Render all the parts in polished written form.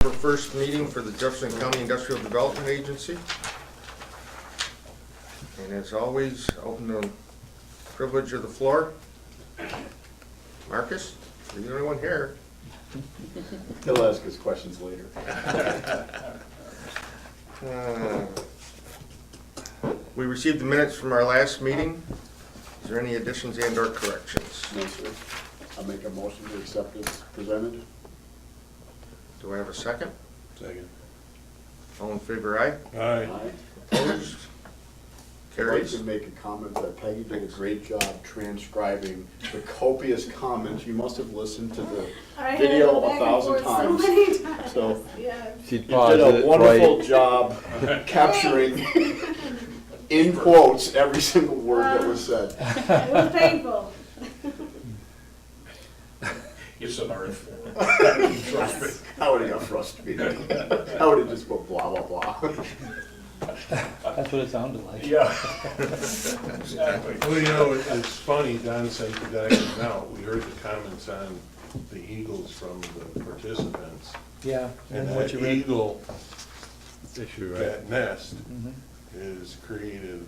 October 1st meeting for the Jefferson County Industrial Development Agency. And as always, open the privilege of the floor. Marcus, you're the only one here. He'll ask us questions later. We received the minutes from our last meeting. Is there any additions and or corrections? No, sir. I'll make a motion to accept as presented. Do I have a second? Second. All in favor, aye? Aye. Opposed? I'd like Carries. to make a comment that Peggy did a great job transcribing the copious comments. You must have listened to the video 1,000 times. So many times. So Yeah. you did a wonderful job capturing in quotes every single word that was said. It was painful. You're so hard for Trust me. I would have got frustrated. I would have just go blah, blah, blah. That's what it sounded like. Yeah. Exactly. Well, you know, it's funny, Don sent the guys out, we heard the comments on the eagles from the participants. Yeah, And and what that you read. eagle, Issue, that nest, Mhm. is created,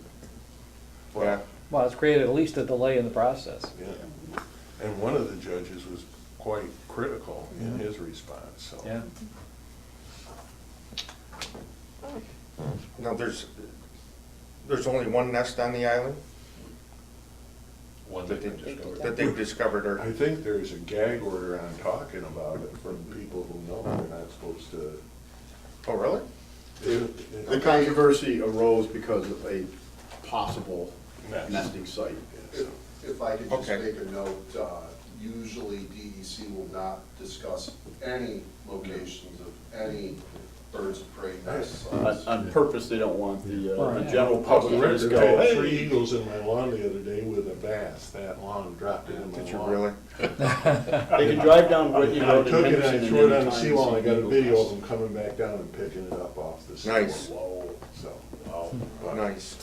Yeah. Well, it's created at least a delay in the process. yeah. And one of the judges was quite critical in his response, so. Yeah. Now, there's only one nest on the island One that thing just that they've discovered, or, I think there's a gag order on talking about it from people who know they're not supposed to. oh, really? The controversy arose because of a possible Nest. nesting site. If I could just Okay. make a note, usually DEC will not discuss any locations of any birds of prey nests. On purpose, they don't want the Right. general public to There just were go, three hey. eagles in my lawn the other day with a bass that long, dropped it in my lawn. Did you really? They can drive down Whitney I Road took in it, I Henderson threw it on the anytime seawall, I see got a eagles video nest. of them coming back down and picking it up off the seawall. Nice. Whoa, so. but- Nice.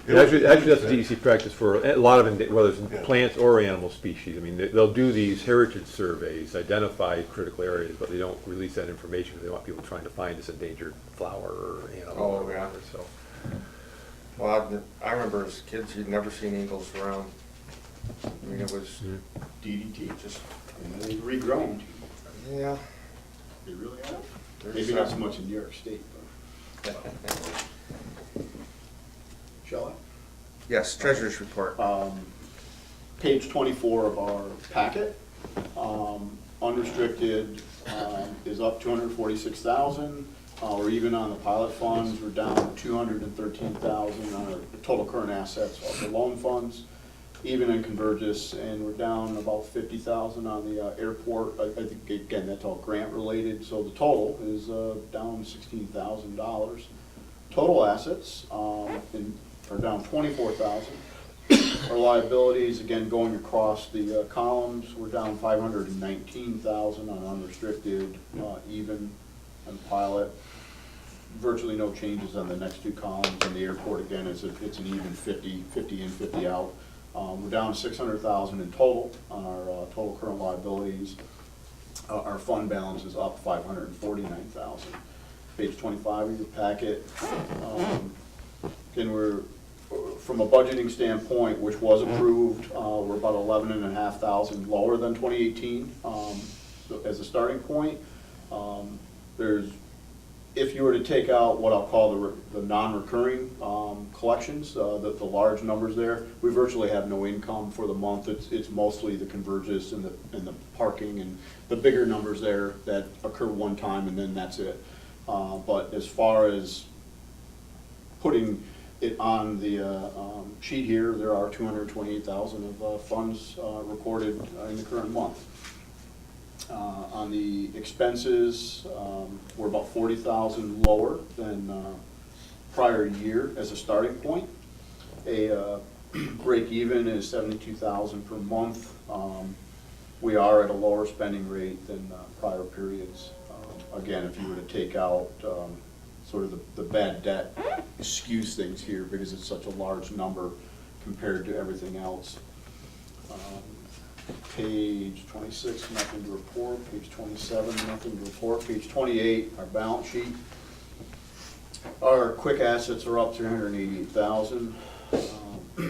Actually, that's a DEC practice for a lot of, whether Yeah. it's plants or animal species. I mean, they'll do these heritage surveys, identify critical areas, but they don't release that information because they want people trying to find this endangered flower or animal Oh, or yeah. whatever, so. Well, I remember as kids, you'd never seen eagles around. I mean, it was DDT, just, and they've regrown. yeah. They really have. There's Maybe not so some- much in New York State, but. Shall Yes, treasurer's report. I? Page 24 of our packet, unrestricted is up 246,000. We're even on the pilot funds, we're down 213,000 on our total current assets of the loan funds, even in Convergys, and we're down about 50,000 on the airport. I think, again, that's all grant related, so the total is down $16,000. Total assets are down 24,000. Our liabilities, again, going across the columns, we're down 519,000 on unrestricted, even on pilot. Virtually no changes on the next two columns. On the airport, again, it's an even 50 in, 50 out. We're down 600,000 in total on our total current liabilities. Our fund balance is up 549,000. Page 25 of your packet. Again, we're, from a budgeting standpoint, which was approved, we're about 11,500 lower than 2018 as a starting point. There's, if you were to take out what I'll call the non-recurring collections, the large numbers there, we virtually have no income for the month. It's mostly the Convergys and the parking and the bigger numbers there that occur one time and then that's it. But as far as putting it on the sheet here, there are 228,000 of funds recorded in the current month. On the expenses, we're about 40,000 lower than prior year as a starting point. A break even is 72,000 per month. We are at a lower spending rate than prior periods. Again, if you were to take out sort of the bad debt skews things here because it's such a large number compared to everything else. Page 26, nothing to report. Page 27, nothing to report. Page 28, our balance sheet. Our quick assets are up 388,000.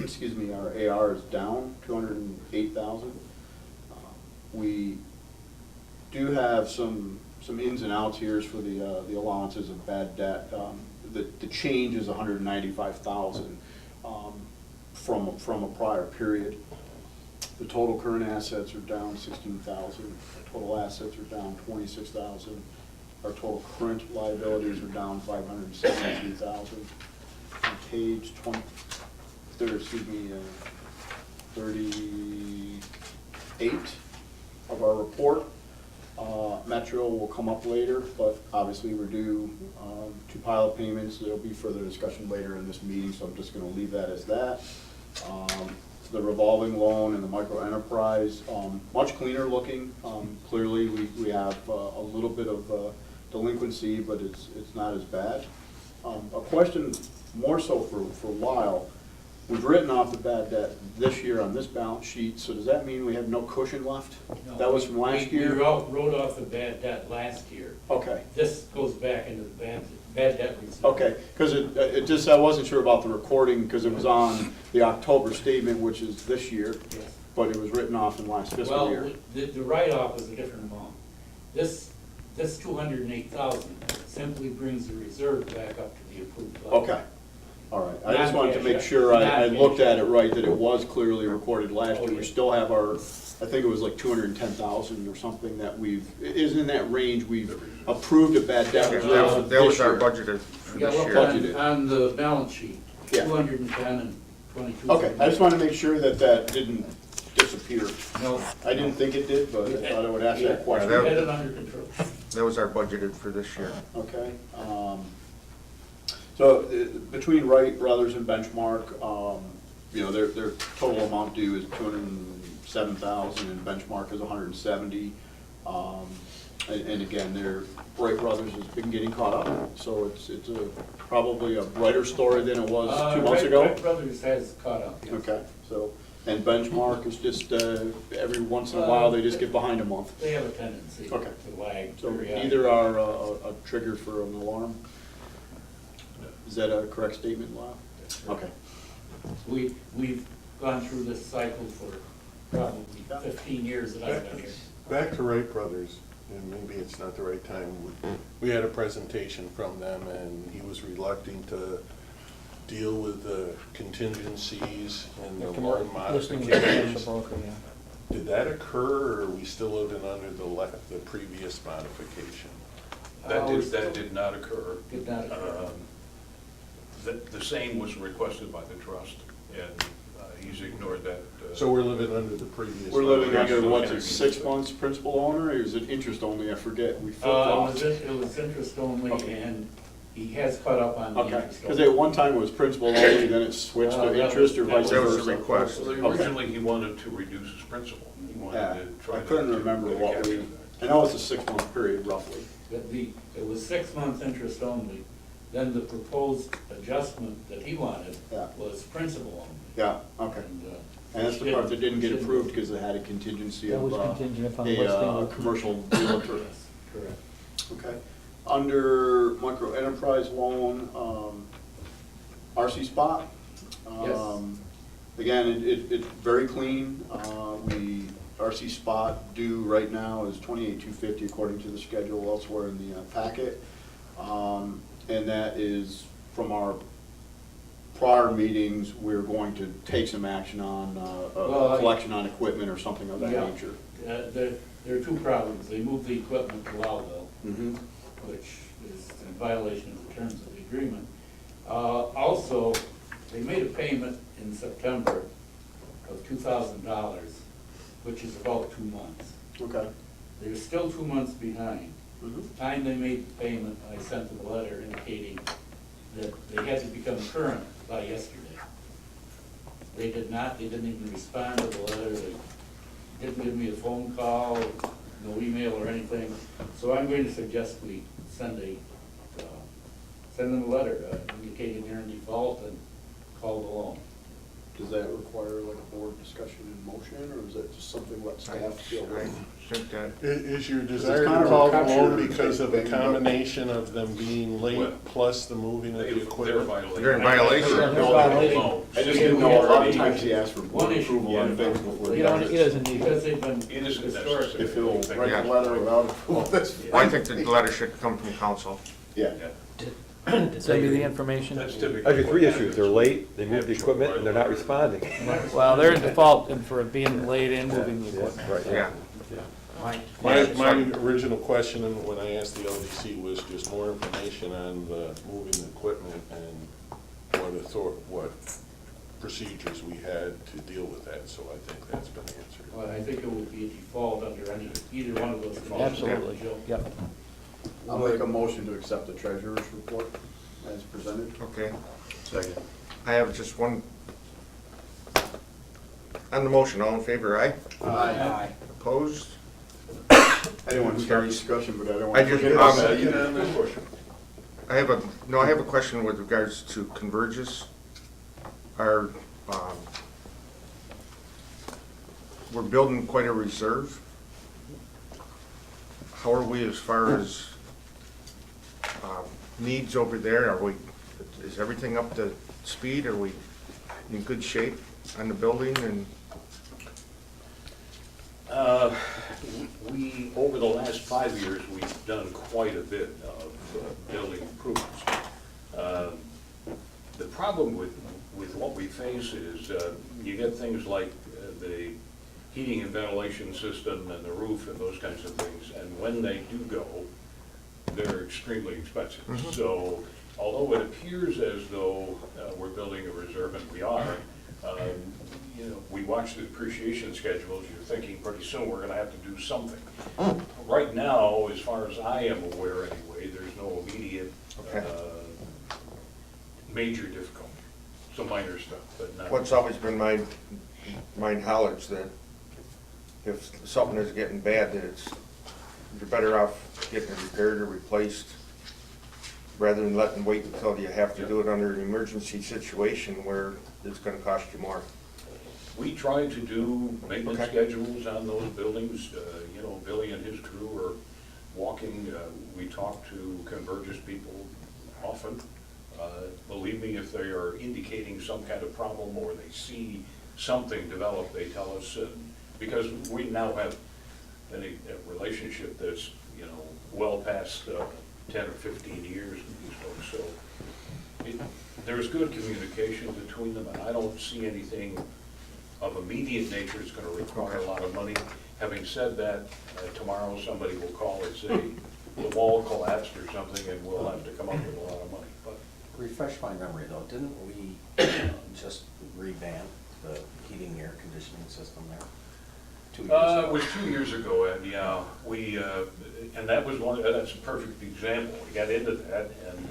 Excuse me, our AR is down 208,000. We do have some ins and outs here for the allowances of bad debt. The change is 195,000 from a prior period. The total current assets are down 16,000. Total assets are down 26,000. Our total current liabilities are down 572,000. On page 38 of our report. Metro will come up later, but obviously we're due 2 pilot payments. There'll be further discussion later in this meeting, so I'm just going to leave that as that. The revolving loan and the micro enterprise, much cleaner looking. Clearly, we have a little bit of delinquency, but it's not as bad. A question more so for Lyle. We've written off the bad debt this year on this balance sheet, so does that mean we have no cushion left? No, That was from last year? We wrote off the bad debt last year. Okay. This goes back into the bad debt reserve. Okay, because it just, I wasn't sure about the recording, because it was on the October statement, which is this year, Yes. but it was written off in last fiscal year. Well, the write-off is a different amount. This 208,000 simply brings the reserve back up to the approved level. Okay, all right. I just wanted to make Non-cash, sure I non-cash. looked at it right, that it was clearly recorded last year. Oh, We yeah. still have our, I think it was like 210,000 or something that is in that range. We've approved a bad debt Yeah, reserve that was this our year. budgeted for Yeah, this look year. Budgeted. on the balance sheet, Yeah. 210 and 22. Okay, I just wanted to make sure that didn't disappear. No. I didn't think it did, but I thought I would ask that question. Yeah, We had it under control. That was our budgeted for this year. Okay. So between Wright Brothers and Benchmark, their total amount due is 207,000 and Benchmark is 170. And again, Wright Brothers has been getting caught up, so it's probably a brighter story than it was 2 months ago. Wright Brothers has caught up, yes. Okay, so, and Benchmark is just, every once in a while, they just get behind a month. They have a tendency Okay. to lag. So periodically. either are a trigger for an alarm. Is that a correct statement, Lyle? Okay. We've gone through this cycle for probably 15 years that I've been here. Back to Wright Brothers, and maybe it's not the right time. We had a presentation from them, and he was reluctant to deal with the contingencies and the loan Listening to the modifications. broker, yeah. Did that occur, or are we still living under the previous modification? That did not occur. Did not occur. The same was requested by the trust, and he's ignored that. So we're living under the previous. We're living modification. under, what's it, 6 months principal owner, or is it interest only? I forget, we It flip-flopped. was interest only, Okay. and he has caught up on the Okay, interest. because at one time it was principal only, then it switched Well, to that interest or was- vice that was the versa. request. So originally, he wanted to reduce his principal. He wanted Yeah, to try I to- couldn't remember to what capture we, that. I know it's a 6-month period roughly. It was 6 months interest only, then the proposed adjustment that he wanted Yeah. was principal only. Yeah, okay. And that's the part that didn't get approved because it had a contingency That of was contingent upon a listing. commercial realtor. Yes, correct. Okay. Under micro enterprise loan, RC Spot. Yes. Again, it's very clean. RC Spot due right now is 28,250 according to the schedule elsewhere in the packet. And that is from our prior meetings, we're going to take some action on a collection on equipment or something of that Yeah. nature. There are 2 problems. They moved the equipment to Loudville, Mhm. which is in violation of the terms of the agreement. Also, they made a payment in September of $2,000, which is about 2 months. Okay. They're still 2 months behind. Mhm. The time they made the payment, I sent them a letter indicating that they had to become current by yesterday. They did not, they didn't even respond to the letter, they didn't give me a phone call, no email or anything. So I'm going to suggest we send them a letter indicating they're in default and call the loan. Does that require like a board discussion in motion, or is that just something let staff deal I with? think that, Is your it's desire kind to of call a the loan capture because of a thing, but- combination of them being Well, late plus the moving of the They're equipment? violating. They're in violation. They're in violation. I just didn't know, a lot of times he asks for One board issue, approval on yeah. things before He he don't, does he it. doesn't need Because it. they've been It isn't historically. necessary. If he'll write Yeah. the letter without approval, that's fine. well, I think the letter should come from council. Yeah. Send me the information. That's typically. Actually, three what issues, they're happens. late, they move the equipment, and they're not responding. Well, they're in default for being late and moving the equipment. Right, Yeah. My original question when I asked the LDC was just more information on the moving the equipment and what procedures we had to deal with that, so I think that's been answered. Well, I think it would be a default under either one of those. Absolutely, Joe. yep. I'll make a motion to accept the treasurer's report as presented. Okay. Second. I have just one, on the motion, all in favor, aye? Aye. Opposed? I didn't want to start discussion, but I don't want I to just, forget about that Second either. on that? I have a question with regards to Convergys. Our, we're building quite a reserve. How are we as far as needs over there? Is everything up to speed? Are we in good shape on the building and? We, over the last 5 years, we've done quite a bit of building improvements. The problem with what we face is you get things like the heating and ventilation system and the roof and those kinds of things, and when they do go, they're extremely expensive. So although it appears as though we're building a reserve, and we are, we watch the depreciation schedules, you're thinking pretty soon we're gonna have to do something. Right now, as far as I am aware anyway, there's no immediate Okay. major difficulty. Some minor stuff, but not. What's always been my knowledge that if something is getting bad, that you're better off getting it repaired or replaced rather than letting wait until you have to do it under an emergency situation where it's gonna cost you more. We try to do maintenance Okay. schedules on those buildings. Billy and his crew are walking. We talk to Convergys people often. Believe me, if they are indicating some kind of problem or they see something develop, they tell us. Because we now have a relationship that's, well past 10 or 15 years with these folks. So there's good communication between them, and I don't see anything of immediate nature that's going to require a lot of money. Having said that, tomorrow somebody will call and say the wall collapsed or something, and we'll have to come up with a lot of money. But Refresh my memory though, didn't we just revamp the heating and air conditioning system there? 2 years it ago? was 2 years ago, Ed, yeah. We, and that was that's a perfect example. We got into that and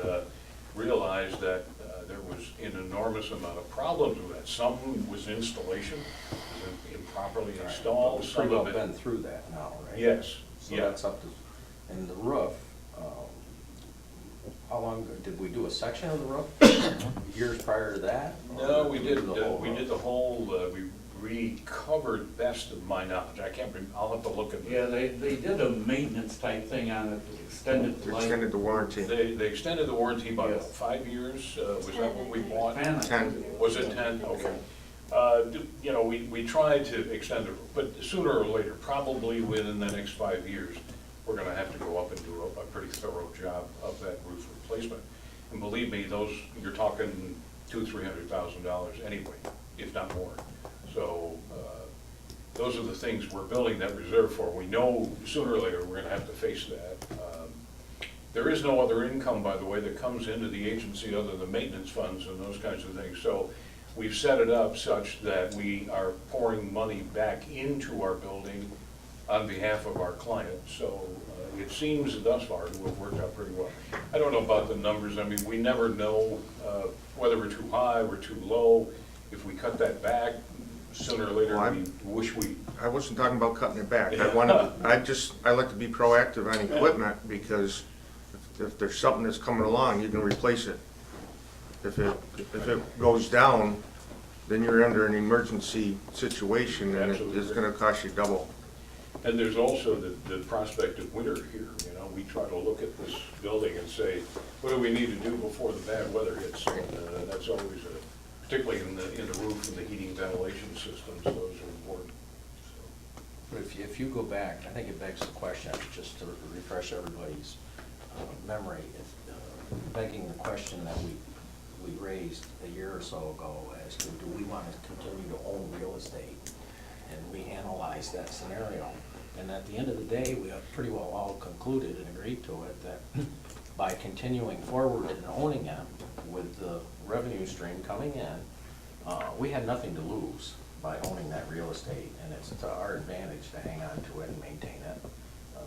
realized that there was an enormous amount of problems with that. Some was installation, was improperly Right, installed, but we've some pretty well of been it. through that now, right? Yes, So yeah. that's up to, and the roof, how long, did we do a section of the roof years prior to that? No, Or we do did, the whole we roof? did the whole, we recovered best of my knowledge. I can't, I'll have to look at. Yeah, they did a maintenance type thing on it, that extended the life. Extended the warranty. They extended the warranty by Yes. 5 years, was that what we bought? 10, I think. 10. Was it 10? Okay. We tried to extend it, but sooner or later, probably within the next 5 years, we're gonna have to go up and do a pretty thorough job of that roof replacement. And believe me, you're talking $200,000-300,000 anyway, if not more. So, those are the things we're building that reserve for. We know sooner or later, we're gonna have to face that. There is no other income, by the way, that comes into the agency other than maintenance funds and those kinds of things. So we've set it up such that we are pouring money back into our building on behalf of our clients. So it seems thus far to have worked out pretty well. I don't know about the numbers. I mean, we never know whether we're too high or too low. If we cut that back, sooner or later, Well, we wish we. I wasn't talking about cutting it back. I like to be proactive on equipment because if there's something that's coming along, you can replace it. If it goes down, then you're under an emergency situation, and Absolutely. it's gonna cost you double. And there's also the prospect of winter here, you know, we try to look at this building and say, what do we need to do before the bad weather hits? And that's always, particularly in the roof and the heating ventilation systems, those are important. So, But if you go back, I think it begs the question, just to refresh everybody's memory, begging the question that we raised a year or so ago as to do we want to continue to own real estate? And we analyzed that scenario. And at the end of the day, we have pretty well all concluded and agreed to it that by continuing forward and owning them with the revenue stream coming in, we had nothing to lose by owning that real estate, and it's to our advantage to hang on to it and maintain it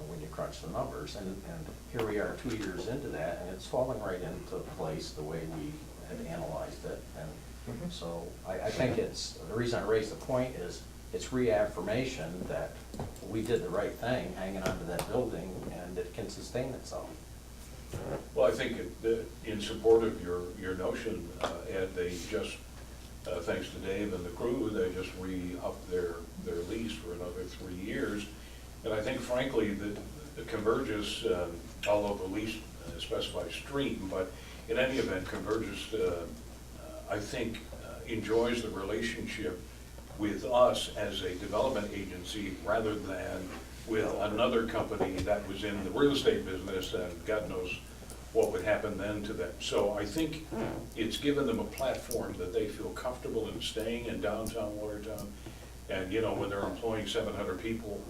when you crunch the numbers. And here we are 2 years into that, and it's falling right into place the way we had analyzed it. And so I think it's, the reason I raised the point is it's reaffirmation that we did the right thing, hanging on to that building, and it can sustain itself. well, I think in support of your notion, Ed, they just, thanks to Dave and the crew, they just re-upped their lease for another 3 years. And I think frankly, the Convergys, although the lease specifies stream, but in any event, Convergys, I think, enjoys the relationship with us as a development agency rather than with another company that was in the real estate business, and God knows what would happen then to them. So I think it's given them a platform that they feel comfortable in staying in downtown Watertown. And, you know, when they're employing 700 people,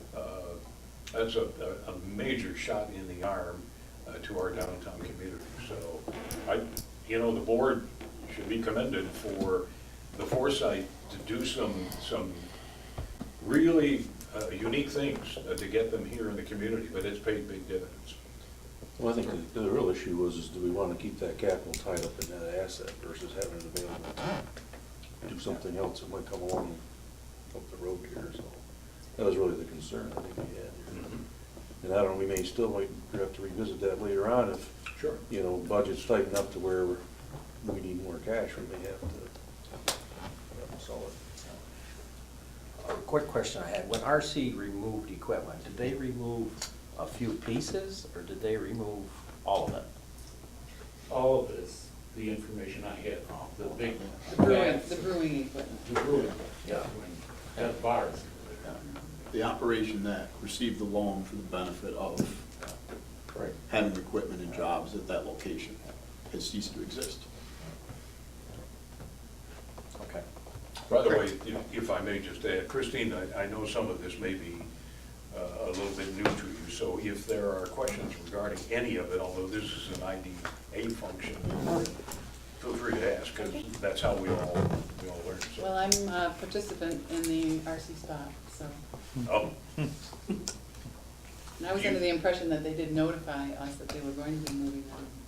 that's a major shot in the arm to our downtown community. So the board should be commended for the foresight to do some really unique things to get them here in the community, but it's paid big dividends. Well, I think the real issue was do we want to keep that capital tied up in that asset versus having it available to do something else that might come along up the road here, so that was really the concern I think we had here. And I don't know, we may still might have to revisit that later on if, Sure. you know, budget's tightened up to where we need more cash, we may have to solve it. A quick question I had, when RC removed equipment, did they remove a few pieces, or did they remove all of it? All of this, the information I had, the big. The brewing equipment. The brewing, Yeah. that bars. The operation that received the loan for the benefit of Right. having equipment and jobs at that location has ceased to exist. Okay. By the way, if I may just add, Christine, I know some of this may be a little bit new to you, so if there are questions regarding any of it, although this is an IDA function, feel free to ask, because that's how we all learn. So. Well, I'm a participant in the RC spot, so. Oh, And I was under the impression that they did notify us that they were going to be moving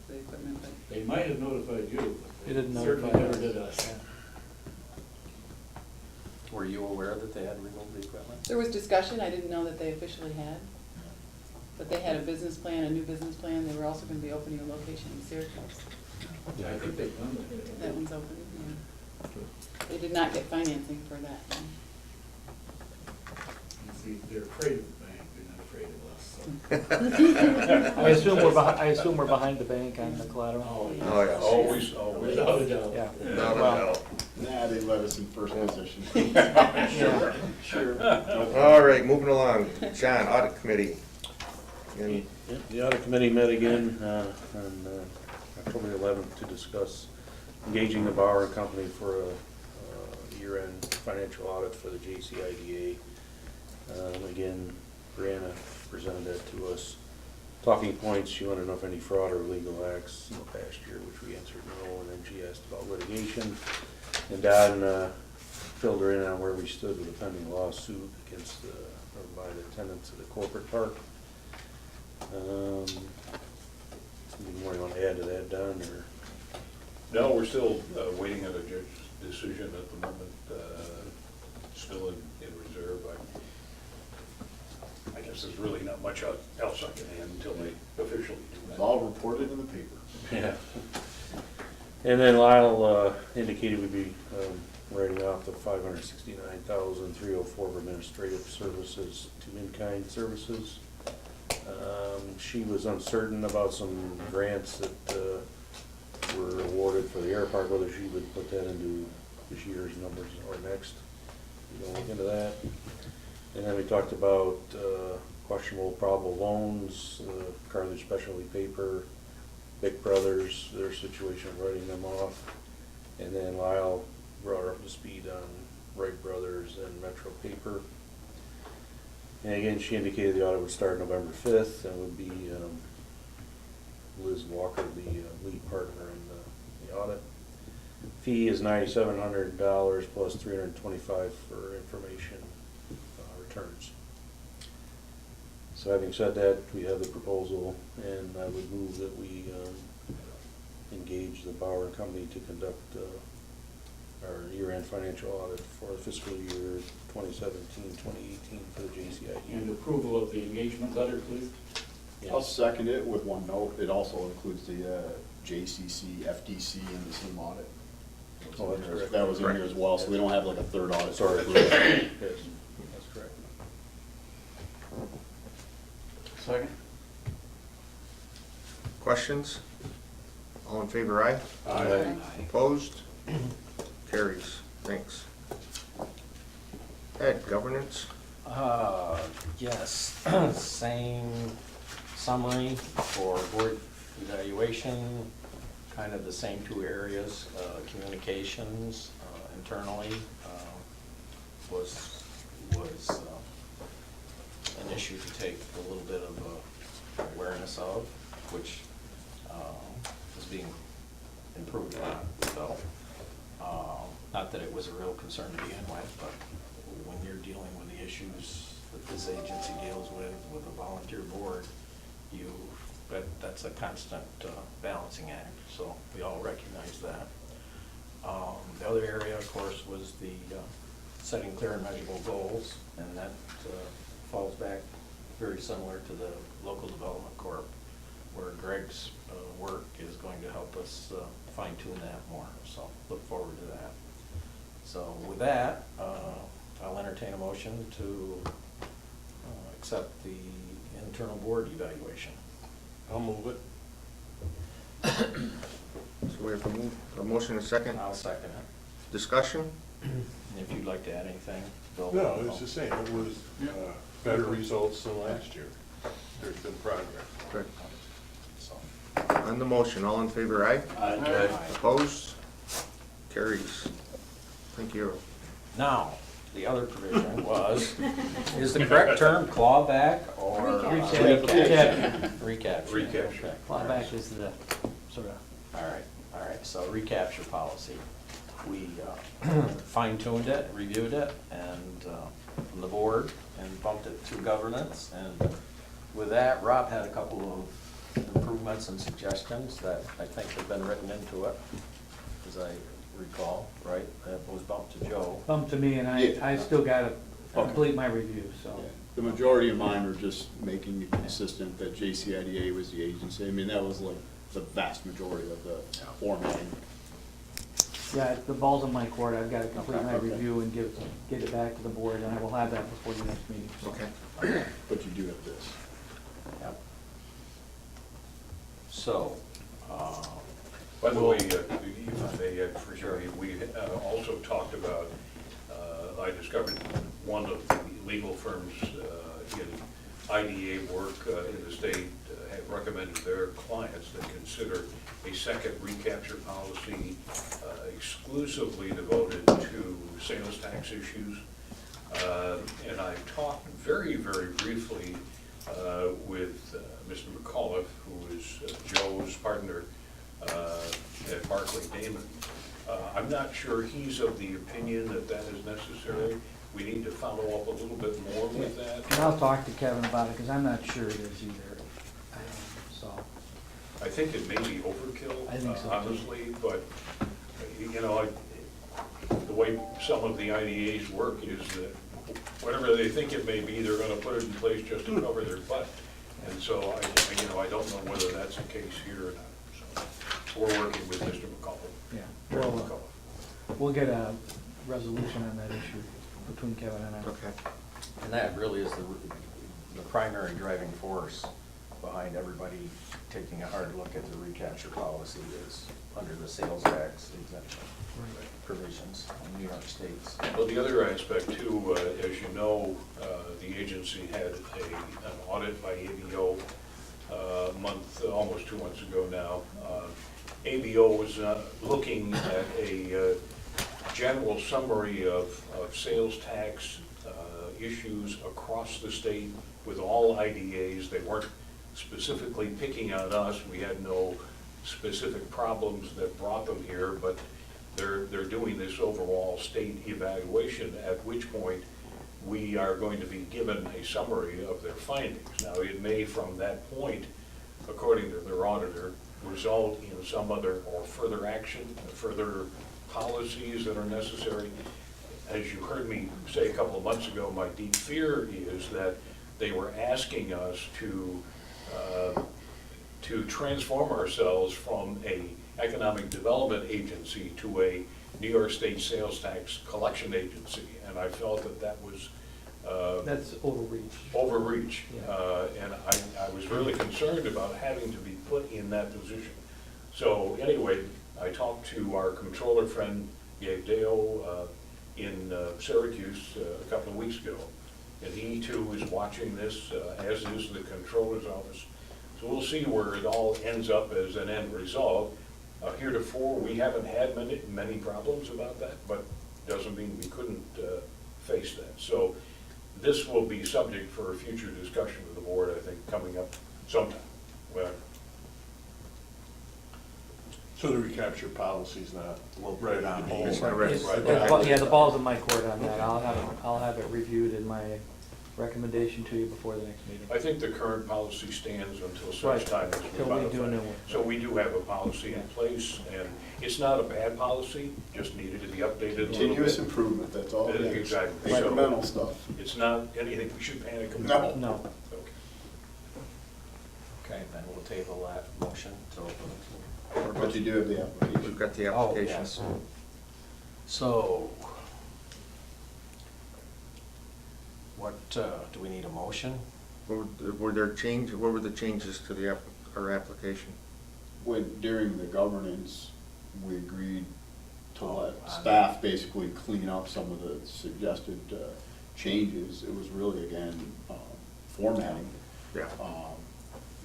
the equipment, but They might have notified you. They didn't Certainly notify never us. did us. Were you aware that they had removed the equipment? there was discussion. I didn't know that they officially had. But they had a business plan, a new business plan. They were also going to be opening a location in Syracuse. I think they've done that. That one's open, yeah. They did not get financing for that. You see, they're afraid of the bank, they're not afraid of us, so. I assume we're behind the bank on the collateral. oh yeah, always. Without a doubt. Yeah. Not a Well, doubt. Nah, they let us in first position. Yeah. Sure. All right, moving along. John, audit committee. And The audit committee met again on October 11th to discuss engaging the Bauer and Company for a year-end financial audit for the JCIDA. Again, Brianna presented that to us. Talking points, she wanted to know if any fraud or legal acts in the past year, which we answered no, and then she asked about litigation. And Don filled her in on where we stood with a pending lawsuit against or by the tenants of the corporate park. Anything more you want to add to that, Don, or? No, we're still waiting on a judge's decision at the moment, still in reserve. I guess there's really not much else I can add until they officially do It's that. all reported in the paper. Yeah. And then Lyle indicated we'd be writing off the $569,304 for administrative services to in-kind services. She was uncertain about some grants that were awarded for the air park, whether she would put that into this year's numbers or next. We don't look into that. And then we talked about questionable probable loans, Carthage Specialty Paper, Big Brothers, their situation of writing them off. And then Lyle brought her up to speed on Wright Brothers and Metro Paper. And again, she indicated the audit would start November 5th and would be Liz Walker, the lead partner in the audit. Fee is $9,700 plus $325 for information returns. So having said that, we have the proposal, and I would move that we engage the Bauer and Company to conduct our year-end financial audit for fiscal year 2017-2018 for the JCIDA. And approval of the engagement letter, please? I'll second it with one note. It also includes the JCC, FDC, and the SEAM audit. Oh, that's correct. That was in here as well, so we don't have like a third audit. Sorry. Yes, that's correct. Second? Questions? All in favor, aye? Aye. Opposed? Carries. Thanks. Ed, governance? Yes, same summary for board evaluation, kind of the same two areas. Communications internally was an issue to take a little bit of awareness of, which is being improved on. So, not that it was a real concern to begin with, but when you're dealing with the issues that this agency deals with a volunteer board, that's a constant balancing act, so we all recognize that. The other area, of course, was the setting clear and measurable goals, and that falls back very similar to the Local Development Corp, where Greg's work is going to help us fine tune that more, so look forward to that. So with that, I'll entertain a motion to accept the internal board evaluation. I'll move it. So we have a motion and a second. I'll second it. Discussion? And if you'd like to add anything, Bill? No, it's the same. It was better results than last year. There's been progress. Good. So, On the motion, all in favor, aye? Aye. Opposed? Carries. Thank you. now, the other provision was, is the correct term clawback or? Recapture. Recapture. Recapture. Okay. Clawback is the sort of, All right, so recapture policy. We fine tuned it, reviewed it, and from the board, and bumped it through governance. And with that, Rob had a couple of improvements and suggestions that I think have been written into it, as I recall, right? It was bumped to Joe. bump to me, and I still gotta complete my review, so. Yeah. The majority of mine are just making it consistent that JCIDA was the agency. I mean, that was like the vast majority of the formatting. Yeah, the ball's in my court, I've gotta complete my Okay. review and get it back to the board, and I will have that before the next meeting. so. Okay. But you do have this. Yep. So, By the way, if I may, for sure, we also talked about, I discovered one of the legal firms in IDA work in the state had recommended their clients that consider a second recapture policy exclusively devoted to sales tax issues. And I talked very, very briefly with Mr. McAuliffe, who is Joe's partner at Barclay Damon. I'm not sure he's of the opinion that that is necessary. We need to follow up a little bit more with that. And I'll talk to Kevin about it, because I'm not sure it is either, so. I think it may be overkill, I think so, too. honestly, but, you know, the way some of the IDAs work is that whatever they think it may be, they're gonna put it in place just to cover their butt. And so I don't know whether that's the case here or not. So we're working with Mr. McCullough. Yeah, Mr. well, McCullough. we'll get resolution on that issue between Kevin and I. Okay. And that really is the primary driving force behind everybody taking a hard look at the recapture policy is under the sales tax exemption provisions in New York State's. Well, the other aspect too, as you know, the agency had an audit by ABO almost 2 months ago now. ABO was looking at a general summary of sales tax issues across the state with all IDAs. They weren't specifically picking on us. We had no specific problems that brought them here, but they're doing this overall state evaluation, at which point we are going to be given a summary of their findings. Now, it may from that point, according to their auditor, result in some other or further action, further policies that are necessary. As you heard me say a couple of months ago, my deep fear is that they were asking us to transform ourselves from a economic development agency to a New York State sales tax collection agency, and I felt that that was That's overreach. overreach. Yeah. And I was really concerned about having to be put in that position. So anyway, I talked to our controller friend, Gabe Dale, in Syracuse a couple of weeks ago. And he too is watching this, as is the controller's office. So we'll see where it all ends up as an end result. Heretofore, we haven't had many problems about that, but doesn't mean we couldn't face that. So this will be subject for a future discussion with the board, I think, coming up sometime. Well, So the recapture policy's not ready to be. It's not ready. Yeah, the ball's in my court on that. I'll have it reviewed in my recommendation to you before the next meeting. I think the current policy stands until such Right. time as we Till we do a modify. new one. So we do have a policy in place, and it's not a bad policy, just needed to be updated a little Continuous bit. improvement, that's all it is. Exactly. Incremental stuff. It's not anything we should panic about. No. No. Okay. Okay, then we'll table that motion to open. But you do have the application. We've got the Oh, application. yes. So, what, do we need a motion? What were the changes to our application? During the governance, we agreed to Oh, let on staff basically clean up some of the suggested changes. It was really, again, formatting. Yeah.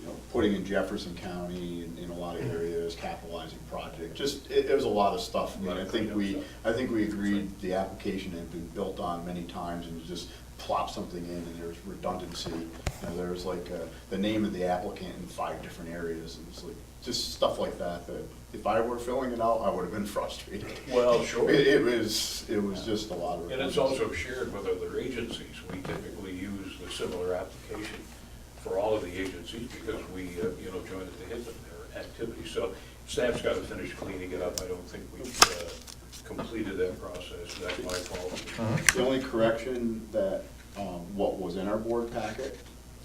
You know, putting in Jefferson County in a lot of areas, capitalizing project, just, it was a lot of stuff. I mean, I think we agreed the application had been built on many times and you just plop something in and there's redundancy. You know, there was like the name of the applicant in 5 different areas and it's like, just stuff like that, that if I were filling it out, I would have been frustrated. Well, sure. It was just a lot of And it's redundancy. also shared with other agencies. We typically use the similar application for all of the agencies because we, join at the hip of their activities. So staff's got to finish cleaning it up. I don't think we've completed that process. That's my fault. The only correction that, what was in our board packet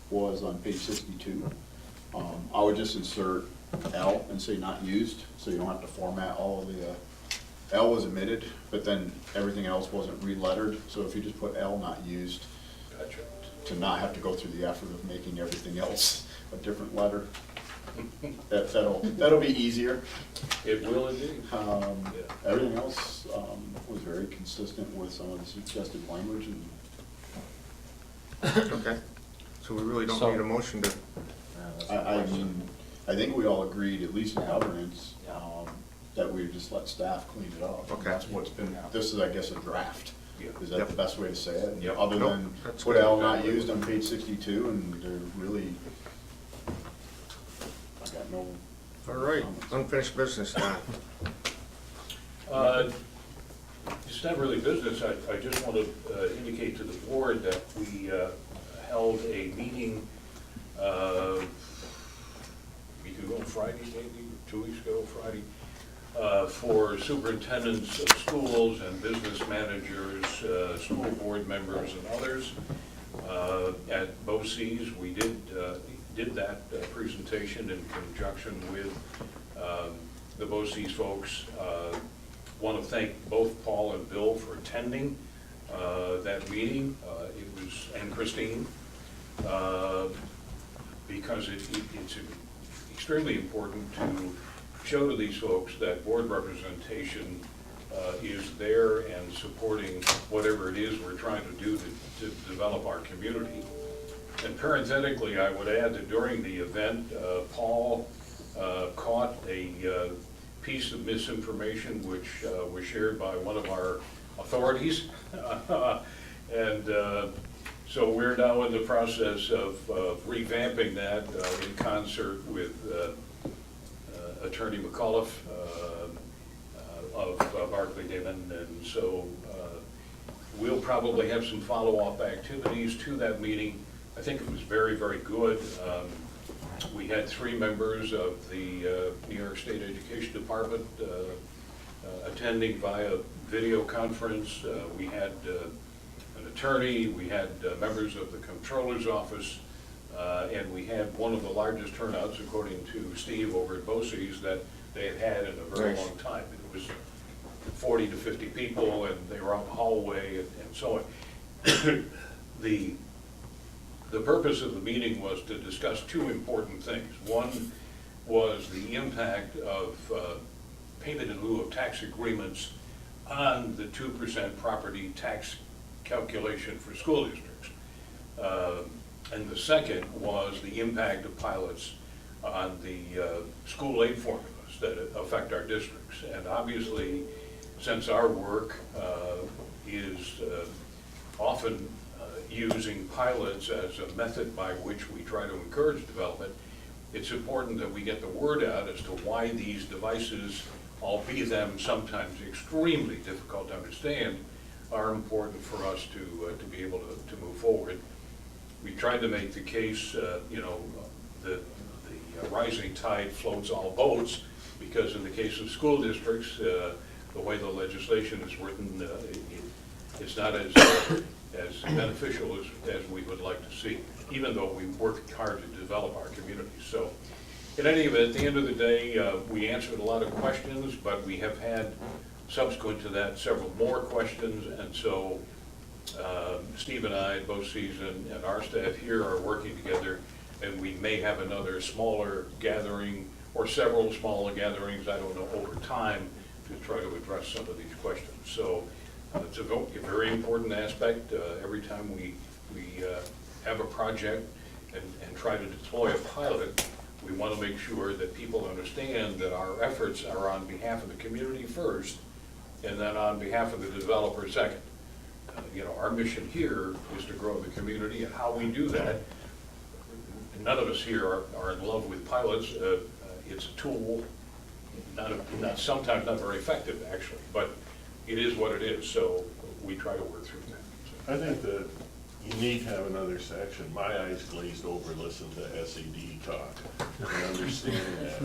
was on page 62. I would just insert L and say not used, so you don't have to format all of the, L was omitted, but then everything else wasn't re-lettered, so if you just put L not used, Gotcha. to not have to go through the effort of making everything else a different letter, that'll be easier. It will indeed. Everything else was very consistent with some of the suggested language and Okay. So we really don't So- need a motion to, I mean, I think we all agreed, at least in governance, that we would just let staff clean it up. Okay. That's what's been, this is, I guess, a draft. Yeah. Is that the best way to say it? And Yep. other Nope, than that's put good. L not used on page 62, and they're really, I got no. all right, comments. unfinished business now. It's not really business. I just want to indicate to the board that we held a meeting a week ago, Friday maybe, 2 weeks ago, Friday, for superintendents of schools and business managers, school board members and others. At BOCES, we did that presentation in conjunction with the BOCES folks. want to thank both Paul and Bill for attending that meeting. It was, and Christine, because it's extremely important to show to these folks that board representation is there and supporting whatever it is we're trying to do to develop our community. And parenthetically, I would add that during the event, Paul caught a piece of misinformation which was shared by one of our authorities. And so we're now in the process of revamping that in concert with Attorney McAuliffe of Barclay Damon. And so we'll probably have some follow-up activities to that meeting. I think it was very, very good. We had 3 members of the New York State Education Department attending via video conference. We had an attorney, we had members of the Comptroller's Office, and we had one of the largest turnouts, according to Steve over at BOCES, that they had had in a very long time. It was 40 to 50 people, and they were out in the hallway and so on. The purpose of the meeting was to discuss 2 important things. One was the impact of payment in lieu of tax agreements on the 2% property tax calculation for school districts. And the second was the impact of pilots on the school aid formulas that affect our districts. And obviously, since our work is often using pilots as a method by which we try to encourage development, it's important that we get the word out as to why these devices, albeit them sometimes extremely difficult to understand, are important for us to be able to move forward. We tried to make the case, you know, the rising tide floats all boats, because in the case of school districts, the way the legislation is written, it's not as beneficial as we would like to see, even though we work hard to develop our communities. So in any event, at the end of the day, we answered a lot of questions, but we have had, subsequent to that, several more questions, and so Steve and I, BOCES and our staff here are working together, and we may have another smaller gathering or several smaller gatherings, I don't know, over time to try to address some of these questions. So it's a very important aspect. Every time we have a project and try to deploy a pilot, we want to make sure that people understand that our efforts are on behalf of the community first, and then on behalf of the developer second. You know, our mission here is to grow the community, and how we do that, none of us here are in love with pilots. It's a tool, sometimes not very effective, actually, but it is what it is, so we try to work through that. I think that you need to have another section. My eyes glazed over listening to SAD talk and understand that.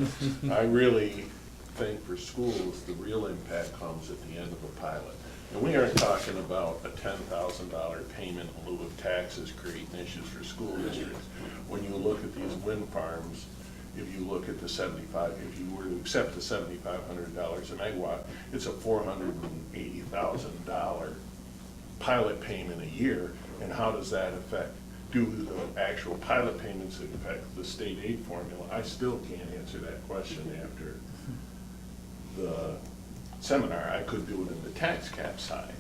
I really think for schools, the real impact comes at the end of a pilot. And we aren't talking about a $10,000 payment in lieu of taxes creating issues for school districts. When you look at these wind farms, if you look at the if you were to accept the $7,500 a megawatt, it's a $480,000 pilot payment a year. And how does that do the actual pilot payments that affect the state aid formula? I still can't answer that question after the seminar. I could do it in the tax cap side,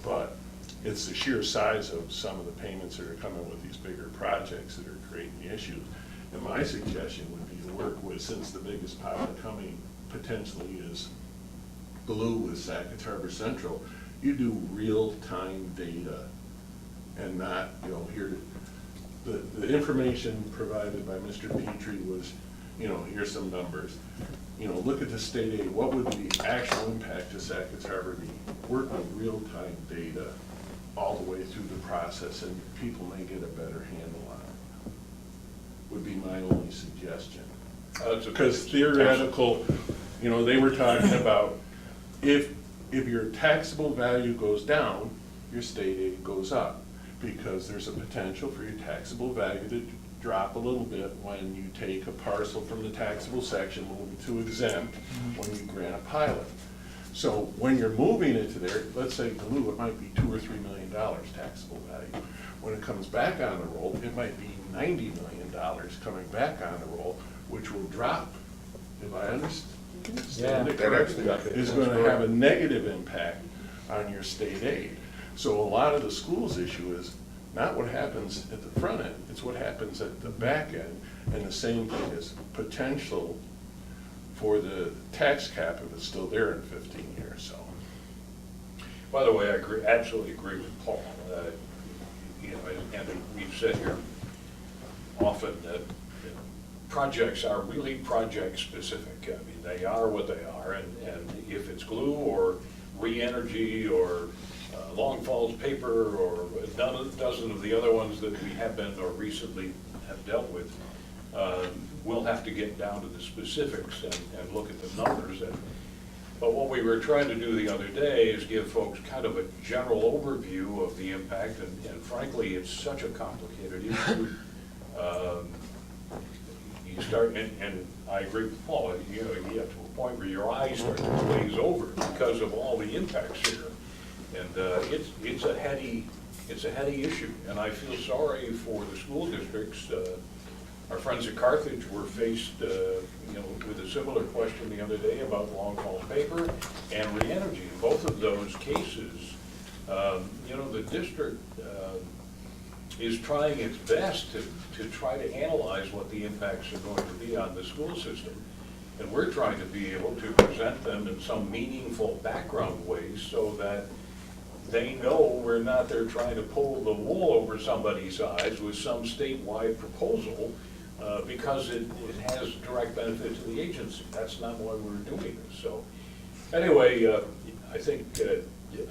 but it's the sheer size of some of the payments that are coming with these bigger projects that are creating the issues. And my suggestion would be to work with, since the biggest pilot coming potentially is Blue with Sackett Harbor Central, you do real-time data and not, you know, here, the information provided by Mr. Petrie was, you know, here's some numbers. You know, look at the state aid, what would the actual impact to Sackett Harbor be? Work with real-time data all the way through the process, and people may get a better handle on it, would be my only suggestion. Because theoretical, you know, they were talking about if your taxable value goes down, your state aid goes up, because there's a potential for your taxable value to drop a little bit when you take a parcel from the taxable section, move it to exempt when you grant a pilot. So when you're moving it to there, let's say blue, it might be $2 or $3 million taxable value. When it comes back on the roll, it might be $90 million coming back on the roll, which will drop, if I understand it Yeah. correctly, That actually- is gonna have a negative impact on your state aid. So a lot of the school's issue is not what happens at the front end, it's what happens at the back end. And the same thing is potential for the tax cap if it's still there in 15 years, so. By the way, I absolutely agree with Paul. You know, and we've said here often that projects are really project specific. I mean, they are what they are, and if it's glue or re-energy or Long Falls paper or a dozen of the other ones that we have been or recently have dealt with, we'll have to get down to the specifics and look at the numbers. But what we were trying to do the other day is give folks kind of a general overview of the impact, and frankly, it's such a complicated issue. You start, and I agree with Paul, you know, you get to a point where your eyes start to glaze over because of all the impacts here. And it's a heady issue, and I feel sorry for the school districts. Our friends at Carthage were faced, you know, with a similar question the other day about Long Falls paper and re-energy. In both of those cases, you know, the district is trying its best to try to analyze what the impacts are going to be on the school system. And we're trying to be able to present them in some meaningful background ways so that they know we're not there trying to pull the wool over somebody's eyes with some statewide proposal because it has direct benefit to the agency. That's not why we're doing this. So anyway, I think,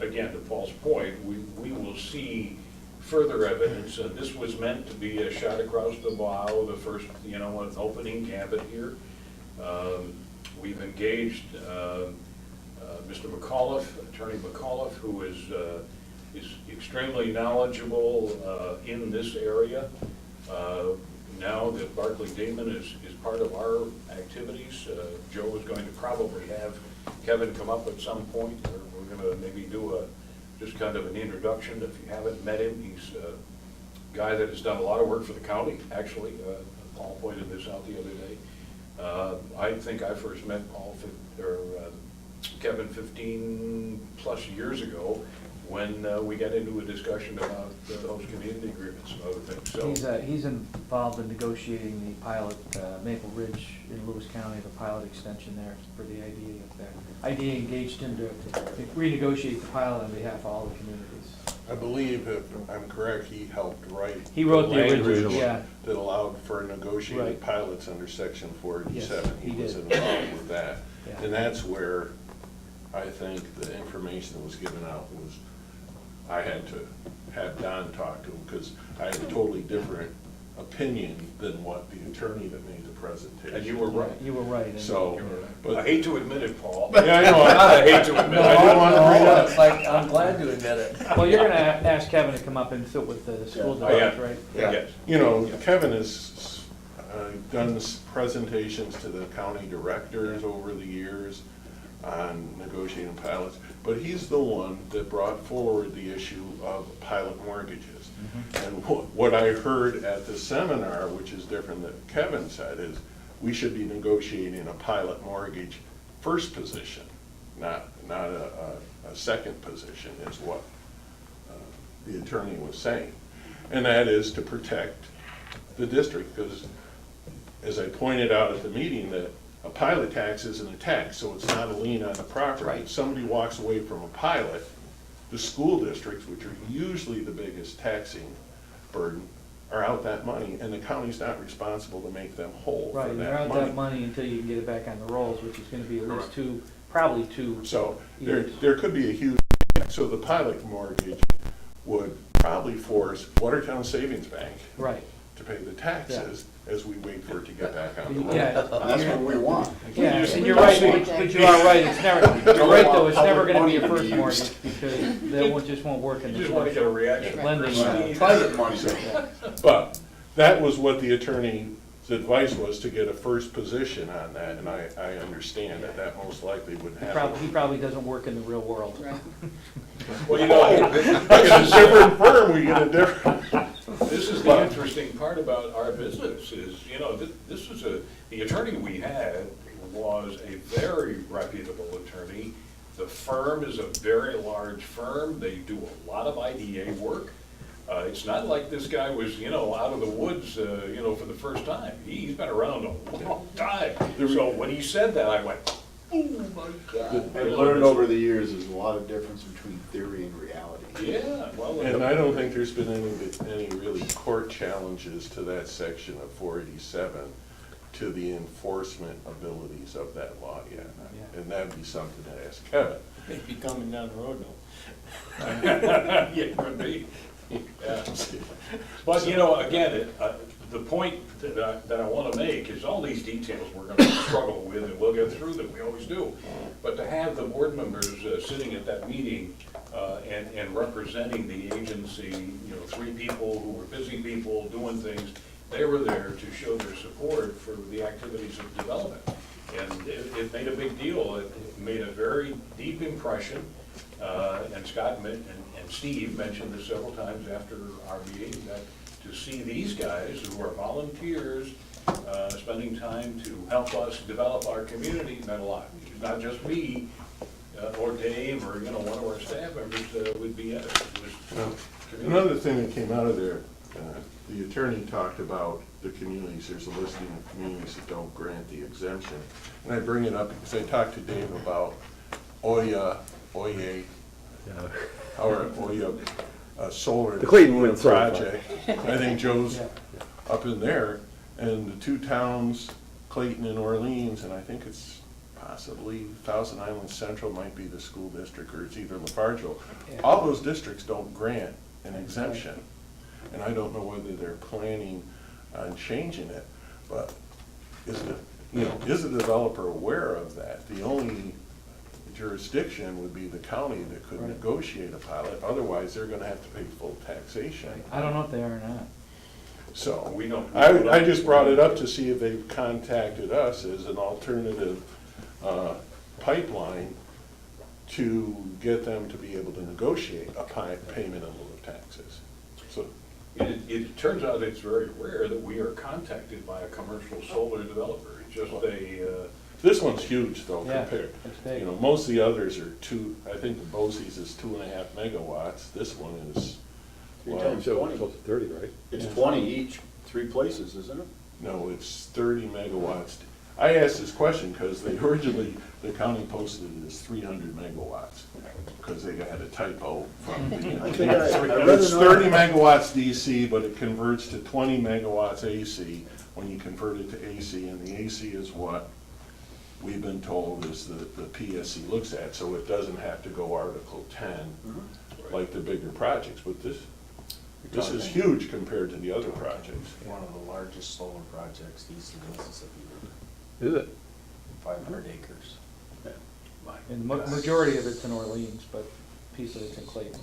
again, to Paul's point, we will see further evidence, and this was meant to be a shot across the bow, the first, you know, an opening gambit here. We've engaged Mr. McAuliffe, Attorney McAuliffe, who is extremely knowledgeable in this area. Now that Barclay Damon is part of our activities, Joe is going to probably have Kevin come up at some point. We're going to maybe do just kind of an introduction. If you haven't met him, he's a guy that has done a lot of work for the county, actually. Paul pointed this out the other day. I think I first met Kevin 15 plus years ago when we got into a discussion about the host community agreements and other things. So He's involved in negotiating the pilot, Maple Ridge in Lewis County, the pilot extension there for the IDA up there. IDA engaged him to renegotiate the pilot on behalf of all the communities. I believe, if I'm correct, he helped write. He wrote the language original, yeah. that allowed for negotiated Right. pilots under section 487. Yes, he He was did. involved with that. Yeah. And that's where I think the information that was given out was, I had to have Don talk to him, because I had a totally different opinion than what the attorney that made the presentation. and you were right. You were right. and- So, I but, hate to admit it, Paul. yeah, I know, I hate to admit I it. didn't want to bring it up. It's like, I'm glad to admit it. Well, you're gonna ask Kevin to come up and sit with the school Oh, yeah. directors, right? Yeah. Yes. You know, Kevin has done presentations to the county directors over the years on negotiating pilots, but he's the one that brought forward the issue of pilot mortgages. And what I heard at the seminar, which is different than Kevin said, is we should be negotiating a pilot mortgage first position, not a second position, is what the attorney was saying. And that is to protect the district, because as I pointed out at the meeting, that a pilot tax isn't a tax, so it's not a lien on the property. If somebody walks away from a pilot, the school districts, which are usually the biggest taxing burden, are out that money, and the county's not responsible to make them whole for Right, that and they're out that money until you can get it back on the rolls, which is gonna be at least probably two. So years. there could be a huge, so the pilot mortgage would probably force Watertown Savings Bank Right, to pay the taxes as we wait for it to get back on the road. yeah. That's what we want. Yeah, and you're right, but you are right, it's never, you're right though, it's never gonna be a first mortgage, because just won't work in You the just want to get a reaction. lending. Private money. But that was what the attorney advice was to get a first position on that, and I understand that that most likely would happen. He probably doesn't work in the real world. Right. Well, you know, Like in a different firm, we get a different. this is the interesting part about our business is, you know, this is the attorney we had was a very reputable attorney. The firm is a very large firm. They do a lot of IDA work. It's not like this guy was, you know, out of the woods, you know, for the first time. He's been around a long time. So when he said that, I went, oh my God. I learned over the years, there's a lot of difference between theory and reality. Yeah, well. And I don't think there's been any really court challenges to that section of 487 to the enforcement abilities of that law yet. Yeah. And that'd be something to ask Kevin. Maybe coming down the road though. Yeah, it could be. Yeah. But, you know, again, the point that I want to make is all these details we're going to struggle with, and we'll get through them, we always do. But to have the board members sitting at that meeting and representing the agency, you know, 3 people who were busy people doing things, they were there to show their support for the activities of development. And it made a big deal. It made a very deep impression. And Scott and Steve mentioned this several times after our meeting, that to see these guys who are volunteers spending time to help us develop our community meant a lot. Not just me or Dave or, you know, one of our staff members would be at it. It was Another thing that came out of there, the attorney talked about the communities. There's a listing of communities that don't grant the exemption. And I bring it up because I talked to Dave about Oya solar The Clayton Wind Solar project. I think Joe's up in there, and the 2 towns, Clayton and Orleans, and I think it's possibly Thousand Islands Central might be the school district, or it's either Lafargeville. All those districts don't grant an exemption, and I don't know whether they're planning on changing it, but is the developer aware of that? The only jurisdiction would be the county that could negotiate a pilot, otherwise they're gonna have to pay full taxation. I don't know if they are or not. So, We don't- I just brought it up to see if they've contacted us as an alternative pipeline to get them to be able to negotiate a payment in lieu of taxes. So, It turns out it's very rare that we are contacted by a commercial solar developer. It's just this one's huge though, Yeah, compared. it's big. You know, most of the others are I think the BOCES is 2.5 megawatts. This one is, Three well, times So 20. close to 30, right? It's 20 each, 3 places, isn't it? no, it's 30 megawatts. I asked this question because they originally, the county posted it as 300 megawatts, because they had a typo from the. I think I read It's it 30 on- megawatts DC, but it converts to 20 megawatts AC when you convert it to AC, and the AC is what we've been told is the PSC looks at, so it doesn't have to go Article 10 like the bigger projects, but this is huge compared to the other projects. One of the largest solar projects east of Mississippi, Is it? 500 acres. And the majority of it's in Orleans, but a piece of it's in Clayton.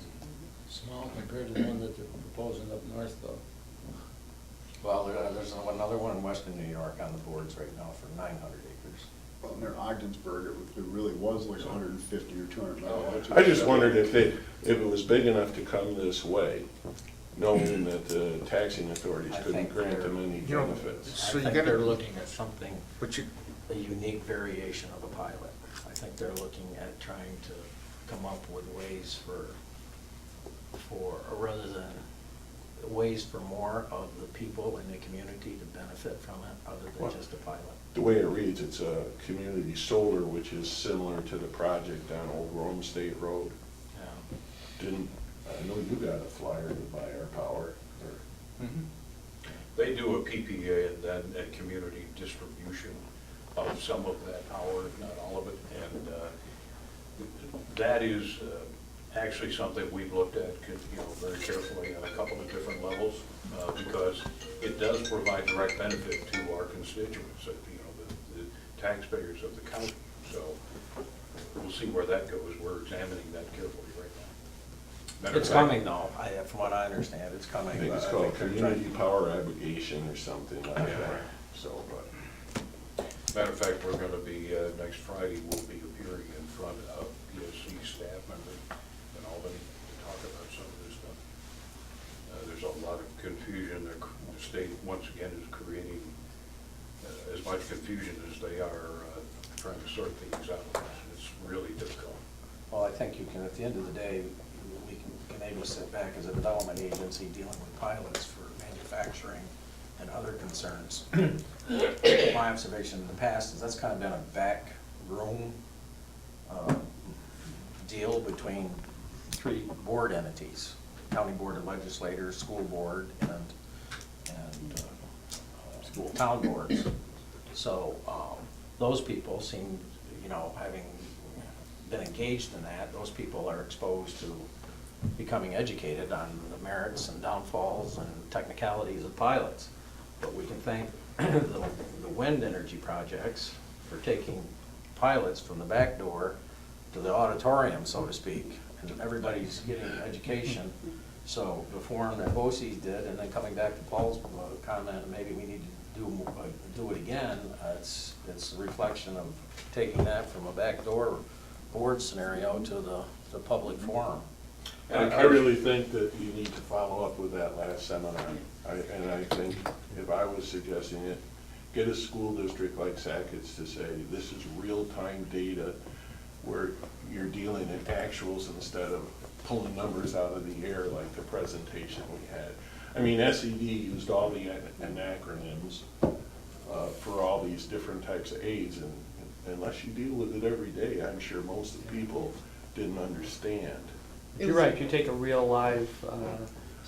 Small compared to the one that they're proposing up north though. Well, there's another one in western New York on the boards right now for 900 acres. Well, near Ogdensburg, it really was like 150 or 200 megawatts. I just wondered if it was big enough to come this way, knowing that the taxing authorities I couldn't think grant they're- them any You know, benefits. So I you think they're gotta, looking at something, but you, a unique variation of a pilot. I think they're looking at trying to come up with ways rather than ways for more of the people in the community to benefit from it, other than Well, just a pilot. The way it reads, it's a community solar, which is similar to the project on Old Rome State Road. Yeah. I know you got a flyer to buy our power, or they do a PPA and then a community distribution of some of that power, if not all of it. And that is actually something we've looked at, very carefully on a couple of different levels, because it does provide direct benefit to our constituents, the taxpayers of the county. So we'll see where that goes. We're examining that carefully right now. Matter of It's fact, coming though, from what I understand, it's coming. I think it's but called they're trying- community power abrogation or something like that. So, Matter of fact, we're gonna be, next Friday, we'll be appearing in front of PSC staff members in Albany to talk about some of this stuff. There's a lot of confusion. The state, once again, is creating as much confusion as they are trying to sort things out. It's really difficult. well, I think you can, at the end of the day, we can maybe sit back as a development agency dealing with pilots for manufacturing and other concerns. My observation in the past is that's kind of been a back room deal between three board entities: County Board of Legislators, School Board, and school town boards. So those people seem, you know, having been engaged in that, those people are exposed to becoming educated on the merits and downfalls and technicalities of pilots. But we can thank the wind energy projects for taking pilots from the back door to the auditorium, so to speak, and everybody's getting education. So the forum that BOCES did, and then coming back to Paul's comment, maybe we need to do it again, it's a reflection of taking that from a backdoor board scenario to the public forum. I really think that you need to follow up with that last seminar. And I think if I was suggesting it, get a school district like Sackett's to say, this is real-time data where you're dealing in actuals instead of pulling numbers out of the air like the presentation we had. I mean, SED used all the acronyms for all these different types of aids, and unless you deal with it every day, I'm sure most of the people didn't understand. You're right, you take a real live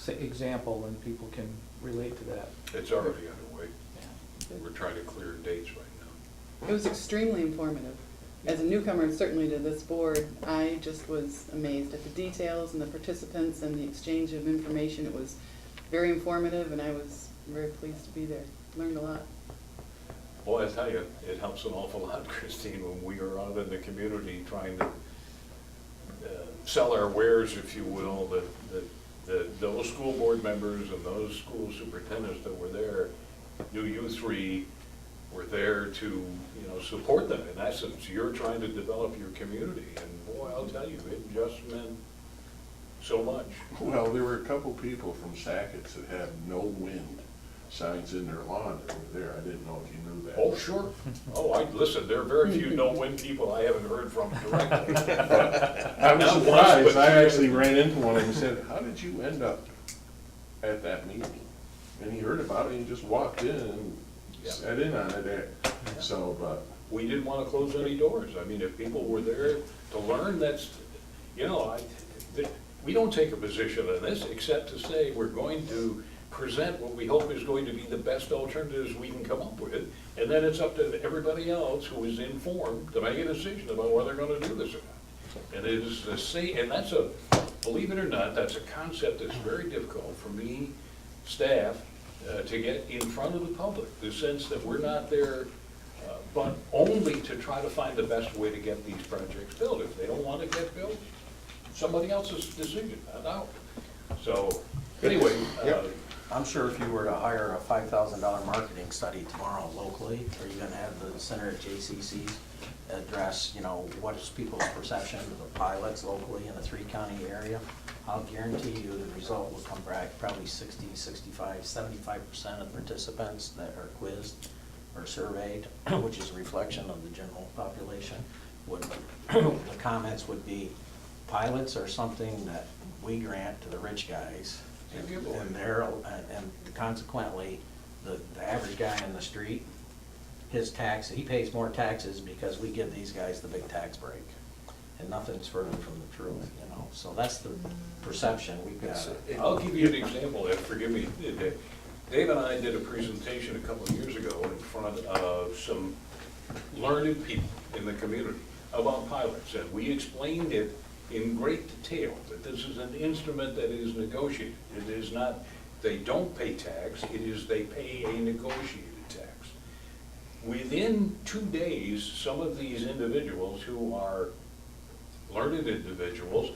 example and people can relate to that. It's already underway. We're trying to clear dates right now. It was extremely informative. As a newcomer, certainly to this board, I just was amazed at the details and the participants and the exchange of information. It was very informative, and I was very pleased to be there. Learned a lot. Well, I tell you, it helps an awful lot, Christine, when we are out in the community trying to sell our wares, if you will, that those school board members and those school superintendents that were there knew you three were there to, you know, support them. In essence, you're trying to develop your community, and boy, I'll tell you, it just meant so much. Well, there were a couple people from Sackett's that had no wind signs in their lawn that were there. I didn't know if you knew that. Oh, sure. Oh, listen, there are very few no-win people I haven't heard from directly. I was Not once, surprised. but I two. actually ran into one and said, how did you end up at that meeting? And he heard about it and just walked in and sat in on it. So, but. We didn't want to close any doors. I mean, if people were there to learn, that's, you know, we don't take a position on this except to say we're going to present what we hope is going to be the best alternatives we can come up with, and then it's up to everybody else who is informed to make a decision about whether they're going to do this or not. And it is the same, and that's a, believe it or not, that's a concept that's very difficult for me, staff, to get in front of the public, the sense that we're not there but only to try to find the best way to get these projects built. If they don't want to get built, somebody else's decision, not ours. So, anyway, I'm sure if you were to hire a $5,000 marketing study tomorrow locally, or you're gonna have the center at JCC address, you know, what's people's perception of the pilots locally in the 3-county area, I'll guarantee you the result will come back probably 60, 65, 75% of participants that are quizzed or surveyed, which is a reflection of the general population, would, the comments would be, pilots are something that we grant to the rich guys, and consequently, the average guy in the street, his tax, he pays more taxes because we give these guys the big tax break. And nothing's further from the truth, you know, so that's the perception we've got. I'll give you an example, and forgive me, Dave and I did a presentation a couple of years ago in front of some learned people in the community about pilots, and we explained it in great detail, that this is an instrument that is negotiated. It is not, they don't pay tax, it is they pay a negotiated tax. Within 2 days, some of these individuals who are learned individuals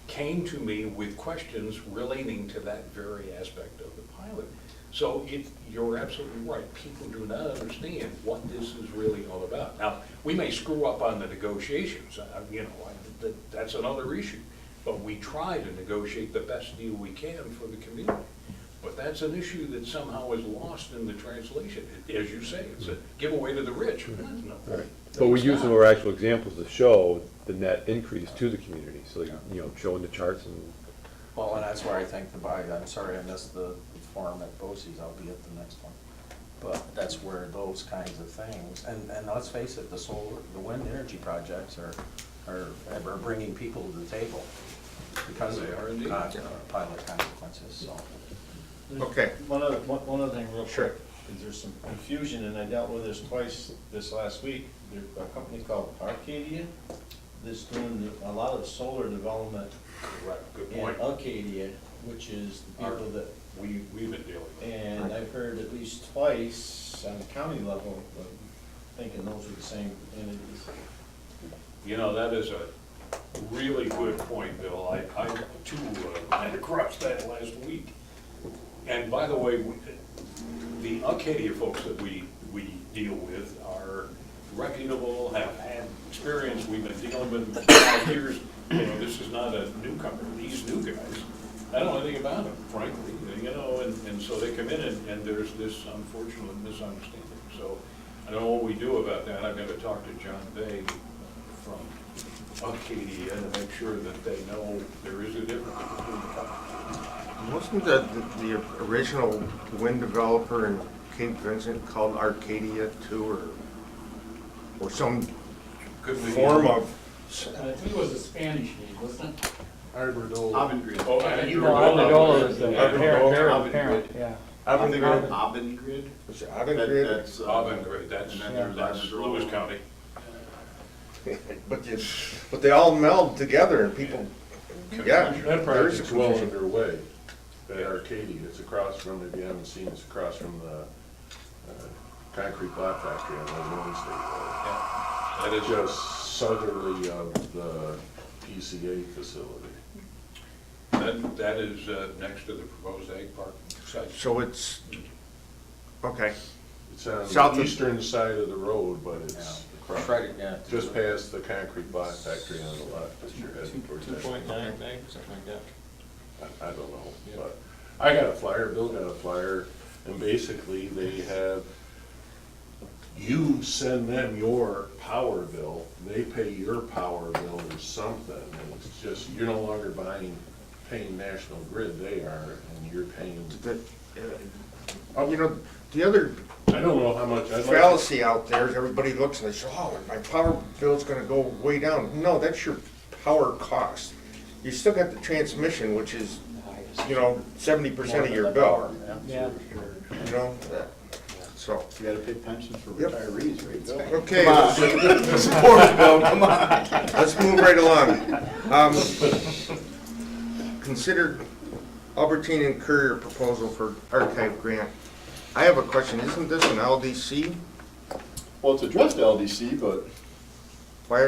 came to me with questions relating to that very aspect of the pilot. So you're absolutely right, people do not understand what this is really all about. Now, we may screw up on the negotiations, that's another issue, but we try to negotiate the best deal we can for the community. But that's an issue that somehow is lost in the translation. As you say, it's a giveaway to the rich. No. Right. But we use some of our actual examples to show the net increase to the community, so, showing the charts and. Well, and that's where I think I'm sorry I missed the forum at BOCES, I'll be at the next one. But that's where those kinds of things, and let's face it, the wind energy projects are bringing people to the table because They are of indeed. pilot consequences, so. Okay. One other thing real Sure. quick, is there's some confusion, and I dealt with this twice this last week. There's a company called Arcadia that's doing a lot of solar development Right, good in point. Arcadia, which is the people that, We've been dealing with. and I've heard at least twice on the county level, thinking those are the same entities. That is a really good point, Bill. I too ran across that last week. And by the way, the Acadia folks that we deal with are reputable, have had experience. We've been dealing with them for 5 years. This is not a newcomer. These new guys, I don't know anything about them, frankly. And so they come in and there's this unfortunate misunderstanding. So I don't know what we do about that. I've got to talk to John Bay from Acadia to make sure that they know there is a difference between the companies. Wasn't the original wind developer in Cape Vincent called Arcadia too, or some Could be. form of? I think it was a Spanish name, wasn't it? Arbordo. Avangrid. Oh, Abengoa is the Abengoa. parent, yeah. Avangrid. Avangrid. Was it Avangrid? That's, Avangrid, that's and then that's Lewis County. But they all meld together and people, yeah. That there is a project's well confusion. underway at Arcadia. It's across from, if you haven't seen, it's across from the concrete block factory on Lone State Road. That is Just southerly of the PCA facility. that is next to the proposed egg park site. So it's, okay, It's on South the of- eastern side of the road, but it's across, Try to, yeah. just past the concrete block factory on the left as you're heading towards that. 2.9 meg, something like that. I don't know, but I got a flyer, Bill got a flyer, and basically they have, you send them your power bill, they pay your power bill or something, and it's just, you're no longer paying National Grid, they are, and you're paying. the other I don't know how much, I'd like. fallacy out there is everybody looks and they say, oh, my power bill's gonna go way down. No, that's your power cost. You still got the transmission, which is, 70% of your bill, Yeah. So, You gotta pay pensions for Yep. retirees, right, Bill? okay, Come on. Support it, Bill, come on. let's move right along. Consider Albertine and Courier proposal for archive grant. I have a question, isn't this an LDC? Well, it's addressed to LDC, but Why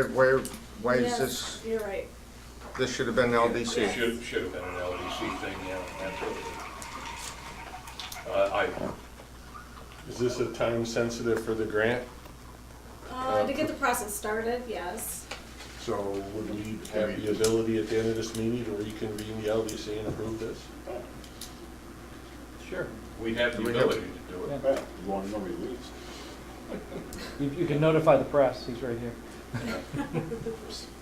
is Yes, this, You're right. this should have been It LDC? should have been an LDC thing, yeah, absolutely. Is this a time sensitive for the grant? To get the process started, yes. So would we have the ability at the end of this meeting to reconvene the LDC and approve this? Sure. We'd have the We have- ability to do it. yeah, as long as nobody leaves. You can notify the press, he's right here.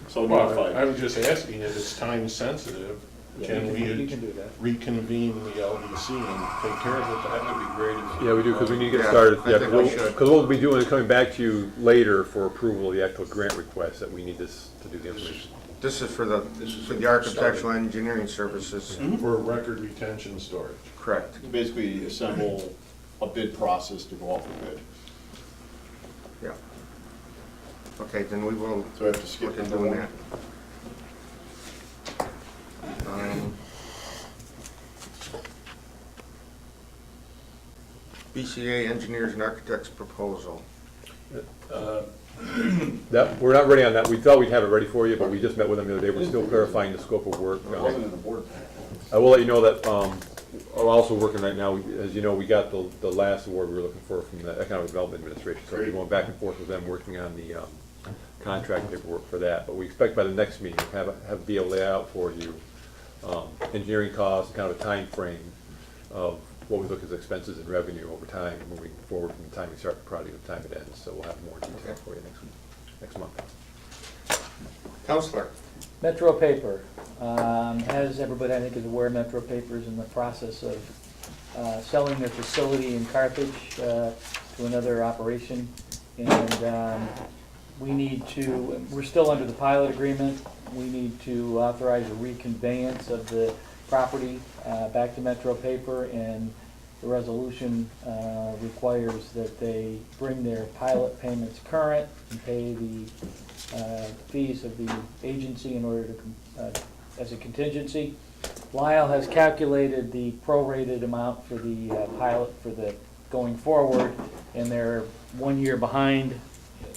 So Well, notified. I'm just asking if it's time sensitive, can You we can do that. reconvene the LDC and take care of it? That would be great. if- Yeah, we do, because we need to get Yeah, started, I yeah, think we should. because what we'll be doing is coming back to you later for approval of the actual grant request, that we need this to do the information. This is for the This is architectural engineering services, For record retention storage. correct. You basically assemble a bid process to go out for bid. Yeah. Okay, then we will So we have to skip look at number doing one. that. BCA Engineers and Architects Proposal. That, we're not ready on that, we thought we'd have it ready for you, but we just met with them the other day, we're still clarifying the scope of work. It wasn't in the board. I will let you know that, are also working right now, as you know, we got the last award we were looking for from the Economic Development Administration. So we're Great. going back and forth with them, working on the contract paperwork for that. But we expect by the next meeting, be able to lay out for you engineering costs, kind of a time frame of what we look as expenses and revenue over time, moving forward from the time we start the project to the time it ends. So we'll have more detail Okay. for you next month. Counselor? Metro Paper, as everybody I think is aware, Metro Paper is in the process of selling their facility in Carthage to another operation. And we need to, we're still under the pilot agreement. We need to authorize a reconveyance of the property back to Metro Paper, and the resolution requires that they bring their pilot payments current and pay the fees of the agency in order to, as a contingency. Lyle has calculated the prorated amount for the pilot for the going forward, and they're 1 year behind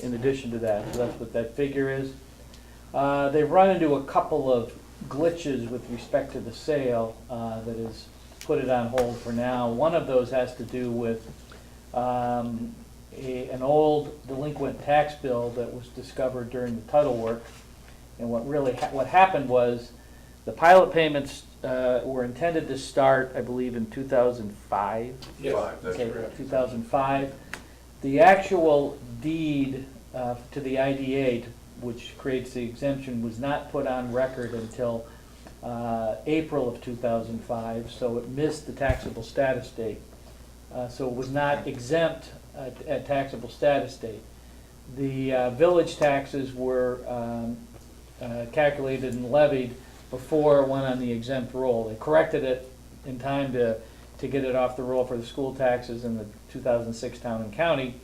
in addition to that, so that's what that figure is. They've run into a couple of glitches with respect to the sale that has put it on hold for now. One of those has to do with an old delinquent tax bill that was discovered during the title work. And what happened was the pilot payments were intended to start, I believe, in 2005. Yes, that's Okay, correct. 2005. The actual deed to the IDA, which creates the exemption, was not put on record until April of 2005, so it missed the taxable status date. So it was not exempt at taxable status date. The village taxes were calculated and levied before it went on the exempt roll. They corrected it in time to get it off the roll for the school taxes in the 2006 town and county,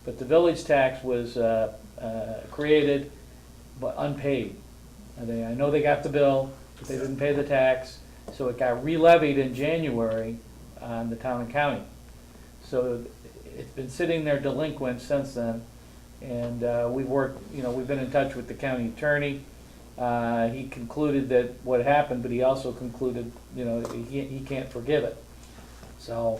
but the village tax was created but unpaid. I know they got the bill, but they didn't pay the tax, so it got re-levied in January on the town and county. So it's been sitting there delinquent since then, and we've been in touch with the county attorney. He concluded that what happened, but he also concluded, he can't forgive it. So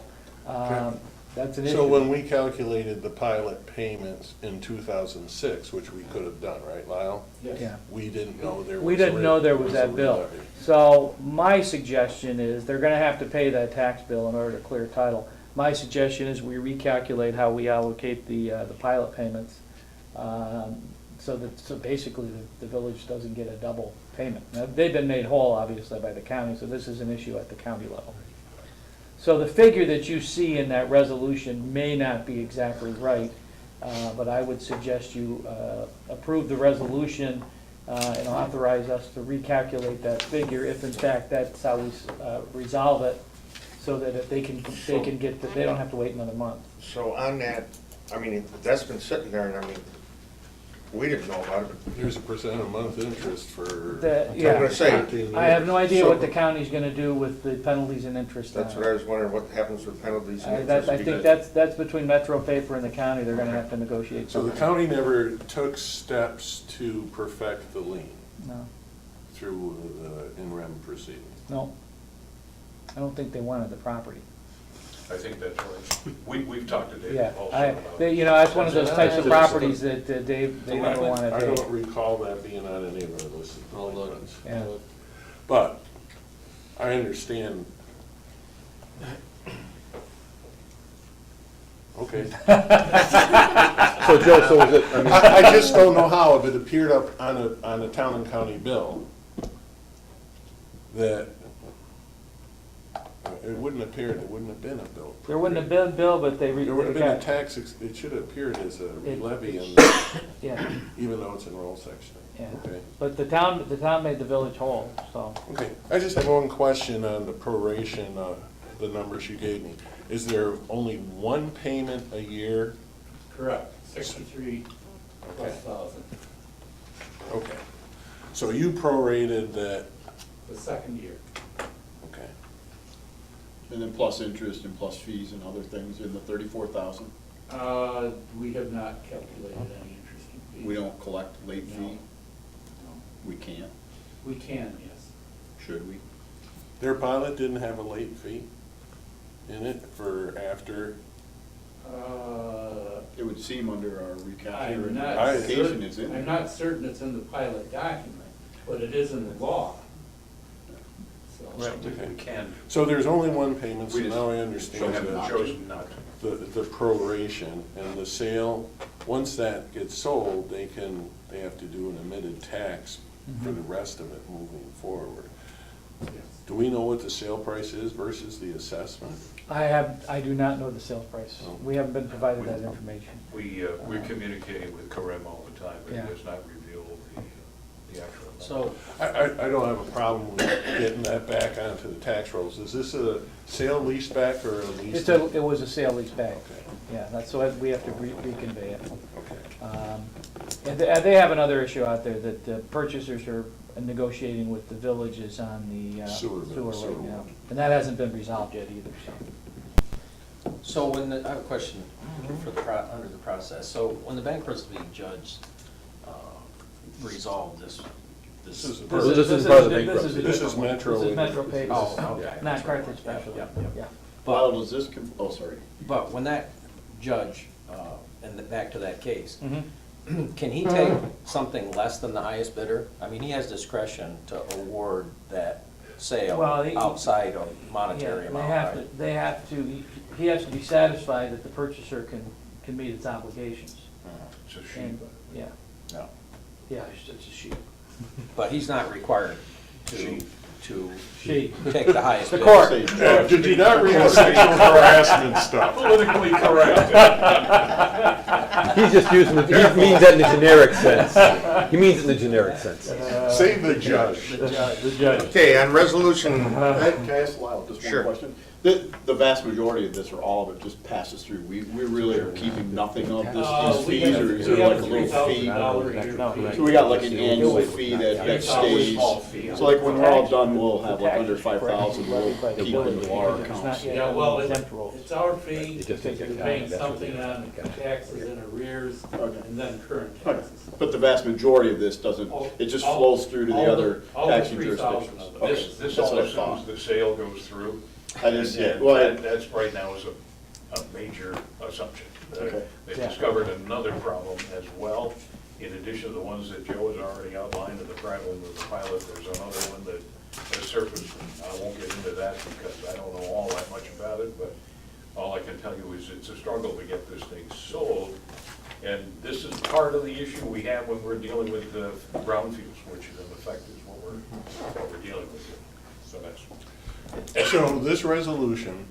that's an issue. So when we calculated the pilot payments in 2006, which we could have done, right, Lyle? Yeah. We didn't know there was. We didn't know there was that bill. re-levy. So my suggestion is they're gonna have to pay that tax bill in order to clear title. My suggestion is we recalculate how we allocate the pilot payments, so basically the village doesn't get a double payment. Now, they've been made whole, obviously, by the county, so this is an issue at the county level. So the figure that you see in that resolution may not be exactly right, but I would suggest you approve the resolution and authorize us to recalculate that figure if in fact that's how we resolve it, so that if they can get, they don't have to wait another month. So on that, I mean, that's been sitting there, and I mean, we didn't know about it, but There's a percent a month interest for. Yeah, gonna say, 13 I have no idea what the So- county's gonna do with the penalties and interest on that's it. what I was wondering, what happens with penalties and I interest. think because- that's between Metro Paper and the county, they're gonna have to negotiate So the something. county never took steps to perfect the lien No, through the in rem proceeding. no. I don't think they wanted the property. I think that's right. We've talked to David Yeah, also about it. that's one of those types of That's- properties that they never wanna I take. don't recall that being on any of our lists. I'll look. Yeah. But I understand. Okay. So Joe, so is it, I mean, I just don't know how, if it appeared up on a town and county bill, that it wouldn't appear, there wouldn't have been a bill. There wouldn't have been a bill, but they. There would have been a got- tax, it should have appeared as a levy, Yeah, even though it's in roll section. yeah. Okay. But the town made the village whole, so. Okay, I just have one question on the proration, the numbers you gave me. Is there only one payment a year? Correct, 63 plus Okay. 1,000, Okay. So you prorated that, the second year. okay. And then plus interest and plus fees and other things in the 34,000. We have not calculated any interest in fees. We don't collect late No. fee. No. We can't. We can, yes. Should we? Their pilot didn't have a late fee? in it for after? It would seem under our I'm not recalculation certain, it's in I'm there. not certain it's in the pilot document, but it is in the law. So, Something we can do. So there's only one payment, so We just now I We understand have not the, chosen not to. the proration and the sale. Once that gets sold, they have to do an emitted tax for the rest of it moving forward. Do we know what the sale price is versus the assessment? I do not know the sales price. Oh. We haven't been provided that information. We're communicating with Karim all the time, but Yeah. he does not reveal the actual amount. So, I don't have a problem with getting that back onto the tax rolls. Is this a sale leaseback or a lease? It was a sale lease back. Okay, Yeah, that's, so we have to reconvey it. okay. And they have another issue out there that the purchasers are negotiating with the villages on the Sewer right now. one. And that hasn't been resolved yet either, so. so when I have a question for under the process. So when the bankruptcy judge resolved this. This is This is part of the bankruptcy. This is Metro. This is Metro Papers. Oh, okay. Not Carthage Special, Yep, yeah. yep, yep. Well, does this, sorry. But when that judge, and back to that case, Mhm. can he take something less than the highest bidder? I mean, he has discretion to award that sale Well, outside of Yeah, monetary amount, right? he has to be satisfied that the purchaser can meet its obligations. It's a And, sheep. yeah, No. yeah, it's a sheep. But he's not required to She. take the highest The bid. court. Did you not read the sexual harassment stuff? Politically correct. He's just using, he means that in the generic sense. He means it in the generic sense. Save the judge. The judge. Okay, on resolution, Can I ask Lyle just Sure. one question? The vast majority of this, or all of it, just passes through. We really are keeping nothing of these we fees, have, or is we there like have a a little fee? $3,000 So we got like an annual fee that stays. So like when we're all done, we'll have like under 5,000, we'll keep in our accounts. Yeah, well, Exempt rules. it's our fee, It just takes we're account, paying that's what something it is. on taxes and arrears, Okay. and then current Okay. taxes. But the vast majority of this doesn't, it just flows through to the other taxing 3,000 jurisdictions. of it. Okay, This that's all what I assumes thought. the sale goes through. I just, yeah, And well, that's right now is a major assumption. Okay. They Yeah. discovered another problem as well. In addition to the ones that Joe has already outlined and the problem with the pilot, there's another one that has surfaced. I won't get into that because I don't know all that much about it, but all I can tell you is it's a struggle to get this thing sold. And this is part of the issue we have when we're dealing with the brownfields, which in effect is what we're dealing with here. So that's. So this resolution,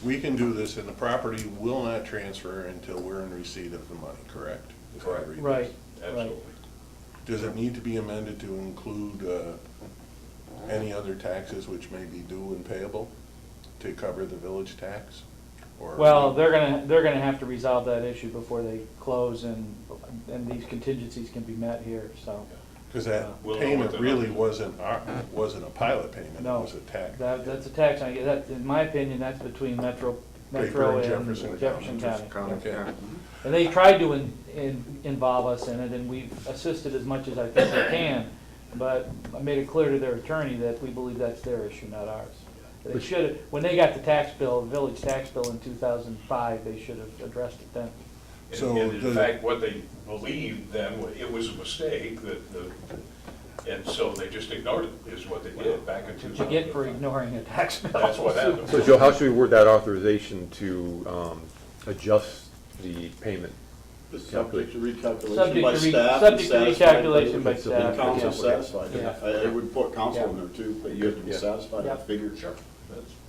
we can do this and the property will not transfer until we're in receipt of the money, correct? If I Correct. read this. Right, Absolutely. Does it need to be amended to include any other taxes which may be due and payable to cover the village tax? Or- Well, they're gonna have to resolve that issue before they close and these contingencies can be met here, so. Because that We'll know payment what the really numbers wasn't a pilot payment, it No, was a tax. that's a tax, in my opinion, that's between Metro Paper and and Jefferson County. Okay. And they tried to involve us in it, and we've assisted as much as I think we can, but I made it clear to their attorney that we believe that's their issue, not ours. They should have, when they got the tax bill, the village tax bill in 2005, they should have addressed it then. So And in does- fact, what they believed then, it was a mistake, and so they just ignored it, is what they did back in 2000. What you get for ignoring a tax bill. That's what happened. So Joe, how should we word that authorization to adjust the payment? Subject to recalculation Subject by to staff. subject to and satisfied recalculation by the- staff, And council yeah. satisfied. Yeah. I would put council Yeah. in there too, but you have to be Yeah. satisfied with Yeah. the figure. Sure.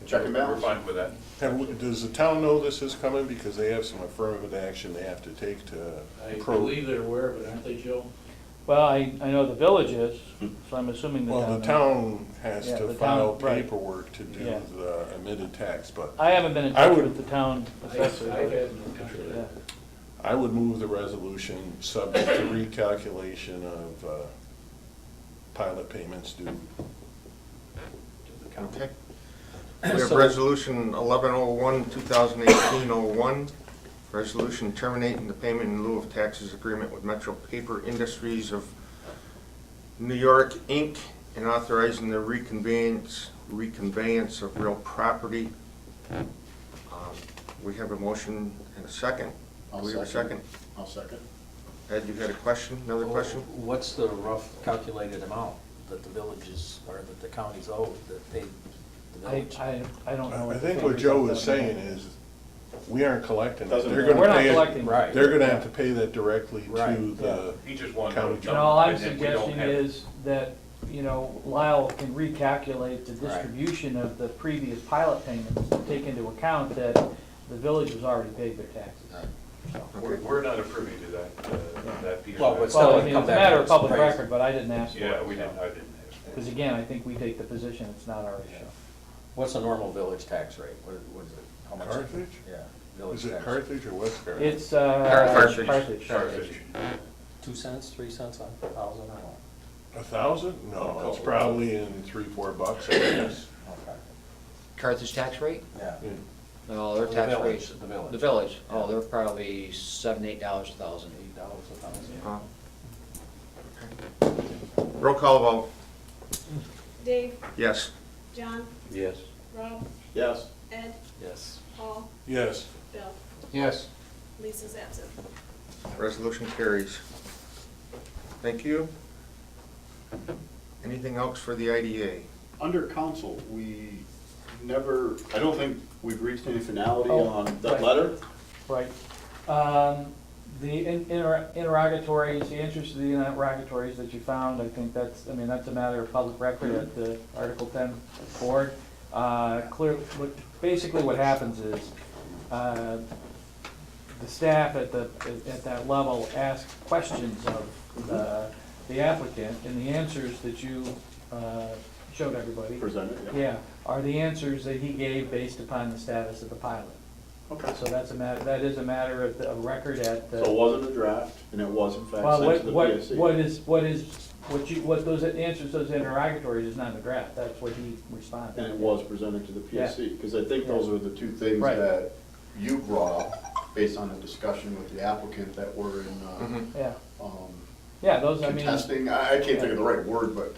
Check and balance. We're fine with that. Does the town know this is coming because they have some affirmative action they have to take to I pro? believe they're aware of it, aren't they, Joe? Well, I know the village is, so I'm assuming the town. Well, the knows. town has Yeah, to the file town, right. paperwork to do Yeah. the emitted tax, but I haven't been in I touch would- with the town assessor. I've had no contact. Yeah. I would move the resolution subject to recalculation of pilot payments due. okay. We have resolution 1101, 2018-01, resolution terminating the payment in lieu of taxes agreement with Metro Paper Industries of New York, Inc., and authorizing the reconveyance of real property We have a motion and a second. I'll Do we have a second? I'll second. Ed, you had a question, another question? What's the rough calculated amount that the villages, or that the counties owe that paid the village? I don't know. I think what Joe was saying is, we aren't collecting it. Doesn't They're matter. gonna We're not pay it- collecting. Right. They're gonna have to pay that directly to Right, the He just wanted county. to And all I'm and then we don't suggesting have- is that, you know, Lyle can recalculate the distribution of the previous pilot payments to take into account that the village has already paid their taxes. So- We're not privy to that piece. Well, of but it. still, Well, I it'd mean, come it's a back matter to of us, public right? record, but I didn't ask for it. Yeah, I didn't ask. Because again, I think we take the position it's not our issue. What's the normal village tax rate? What is it? How much? Carthage? Yeah, village Is it tax. Carthage or West Carthage? It's, Carthage. Carthage. Carthage. 2 cents, 3 cents on 1,000 or what? 1,000? No, it's probably in $3-4, I guess. Okay. Carthage tax rate? Yeah. No, their The tax village, rate. the village. The village, Yeah. oh, they're probably $7-8 a thousand. $8 a thousand. Roll call vote. Dave, Yes. John, Yes. Rob, Yes. Ed, Yes. Paul, Yes. Bill. Yes. Lisa's absent. Resolution carries. Thank you. Anything else for the IDA? Under council, we never, I don't think we've reached any finality Oh, on that right. letter. Right. The interrogatories, the answers to the interrogatories that you found, I think that's, I mean, that's a matter of public record at the Article 10 board. Basically what happens is, the staff at that level ask questions of the applicant, and the answers that you showed everybody. Presented, yeah. Yeah, are the answers that he gave based upon the status of the pilot. Okay. So that's a matter, that is a matter of record at the. So it wasn't a draft, and it was in fact Well, sent to the PSC. what those answers, those interrogatories is not in the draft, that's what he responded. And it was presented to the PSC, because I think those are the two things Right. that you brought up based on the discussion with the applicant that were in, Yeah, um, yeah, those, I mean. contesting, I can't think of the right word, but,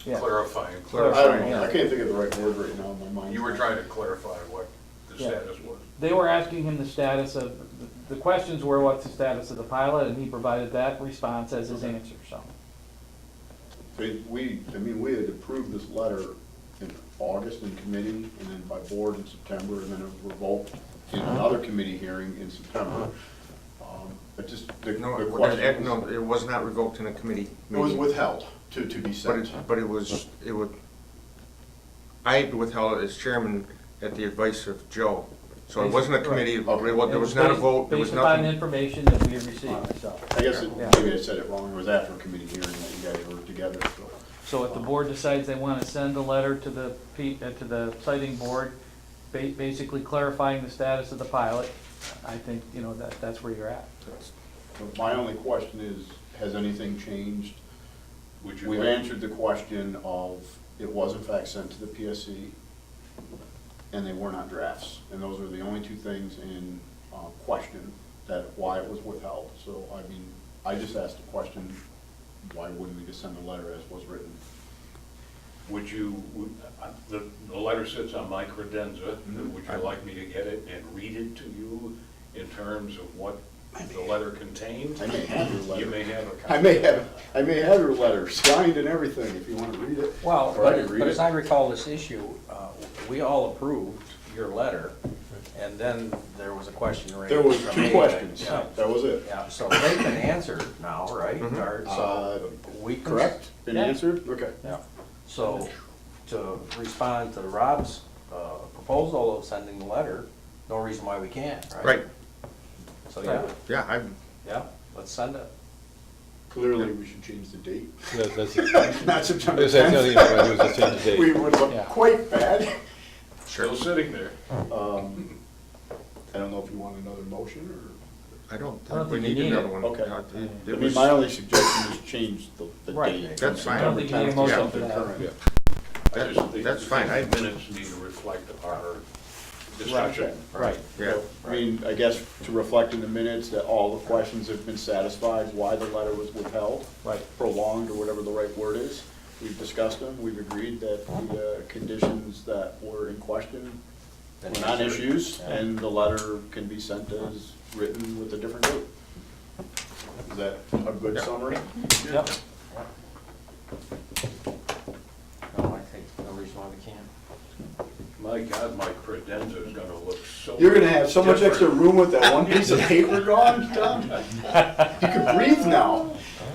Yeah. Clarifying. I don't know, I can't think of the right word right now in my mind. You were trying to clarify what the Yeah. status was. They were asking him the status of, the questions were what's the status of the pilot, and he provided that response as his answer, so. We had approved this letter in August in committee, and then by board in September, and then it was revoked in another committee hearing in September. But just the No, question no, it was not revoked in a committee it was meeting. withheld to be sent. But it was, I withheld it as chairman at the advice of Joe. So it wasn't a committee, there was not a vote, there was Based upon nothing. information that we had received, so. I guess Yeah. maybe I said it wrong, it was after a committee hearing that you guys were together, so. So if the board decides they want to send a letter to the siting board, basically clarifying the status of the pilot, I think, you know, that's where you're at. But my only question is, has anything changed? Would you We've like- answered the question of, it was in fact sent to the PSC, and they were not drafts. And those are the only two things in question, that why it was withheld. So, I mean, I just asked the question, why wouldn't we just send the letter as was written? Would you, the letter sits on my credenza, would you like me to get it and read it to you in terms of what the letter contained? I may have your letter. You may have a copy. I may have your letter, signed and everything, if you want to read it. Well, Or I can read but as it. I recall this issue, we all approved your letter, and then there was a question raised. There was from two me. questions, Yeah. that was it. Yeah, so they can answer now, right? Mhm. Or, so we can. Correct? Been Yeah. answered? Okay. Yeah, so to respond to Rob's proposal of sending the letter, no reason why we can't, right? Right, So, yeah, yeah, let's send it. Clearly, we should change the date. That's Not September That's the only thing I wanna do is just 10th. change the date. We would look Yeah. quite bad. Still sitting there. I don't know if you want another motion, or, I don't I don't think we think you need need another it. one. Okay. It I mean, was- my only suggestion is change the Right. date. That's fine. I don't think you need a September 10th to motion for something that. current. I just think That's fine. the minutes need to reflect our discussion. Right. Yeah, I mean, I guess to reflect in the minutes that all the questions have been satisfied, why the letter was withheld, Right. prolonged, or whatever the right word is. we've discussed them, we've agreed that the conditions that were in question were not issues, and the letter can be sent as written with a different date. Is that a good summary? Yep. No, I think no reason why we can't. My God, my credenza is gonna look so. You're gonna have so much different. extra room with that one piece of paper gone, Tom. You can breathe now.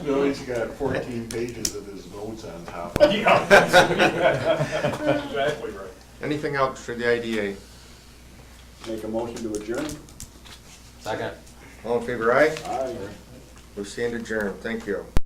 No, he's got 14 pages of his notes on top of it. Yeah, exactly right. Anything else for the IDA? Make a motion to adjourn. Second. All in favor, aye? Aye. We stand adjourned. Thank you.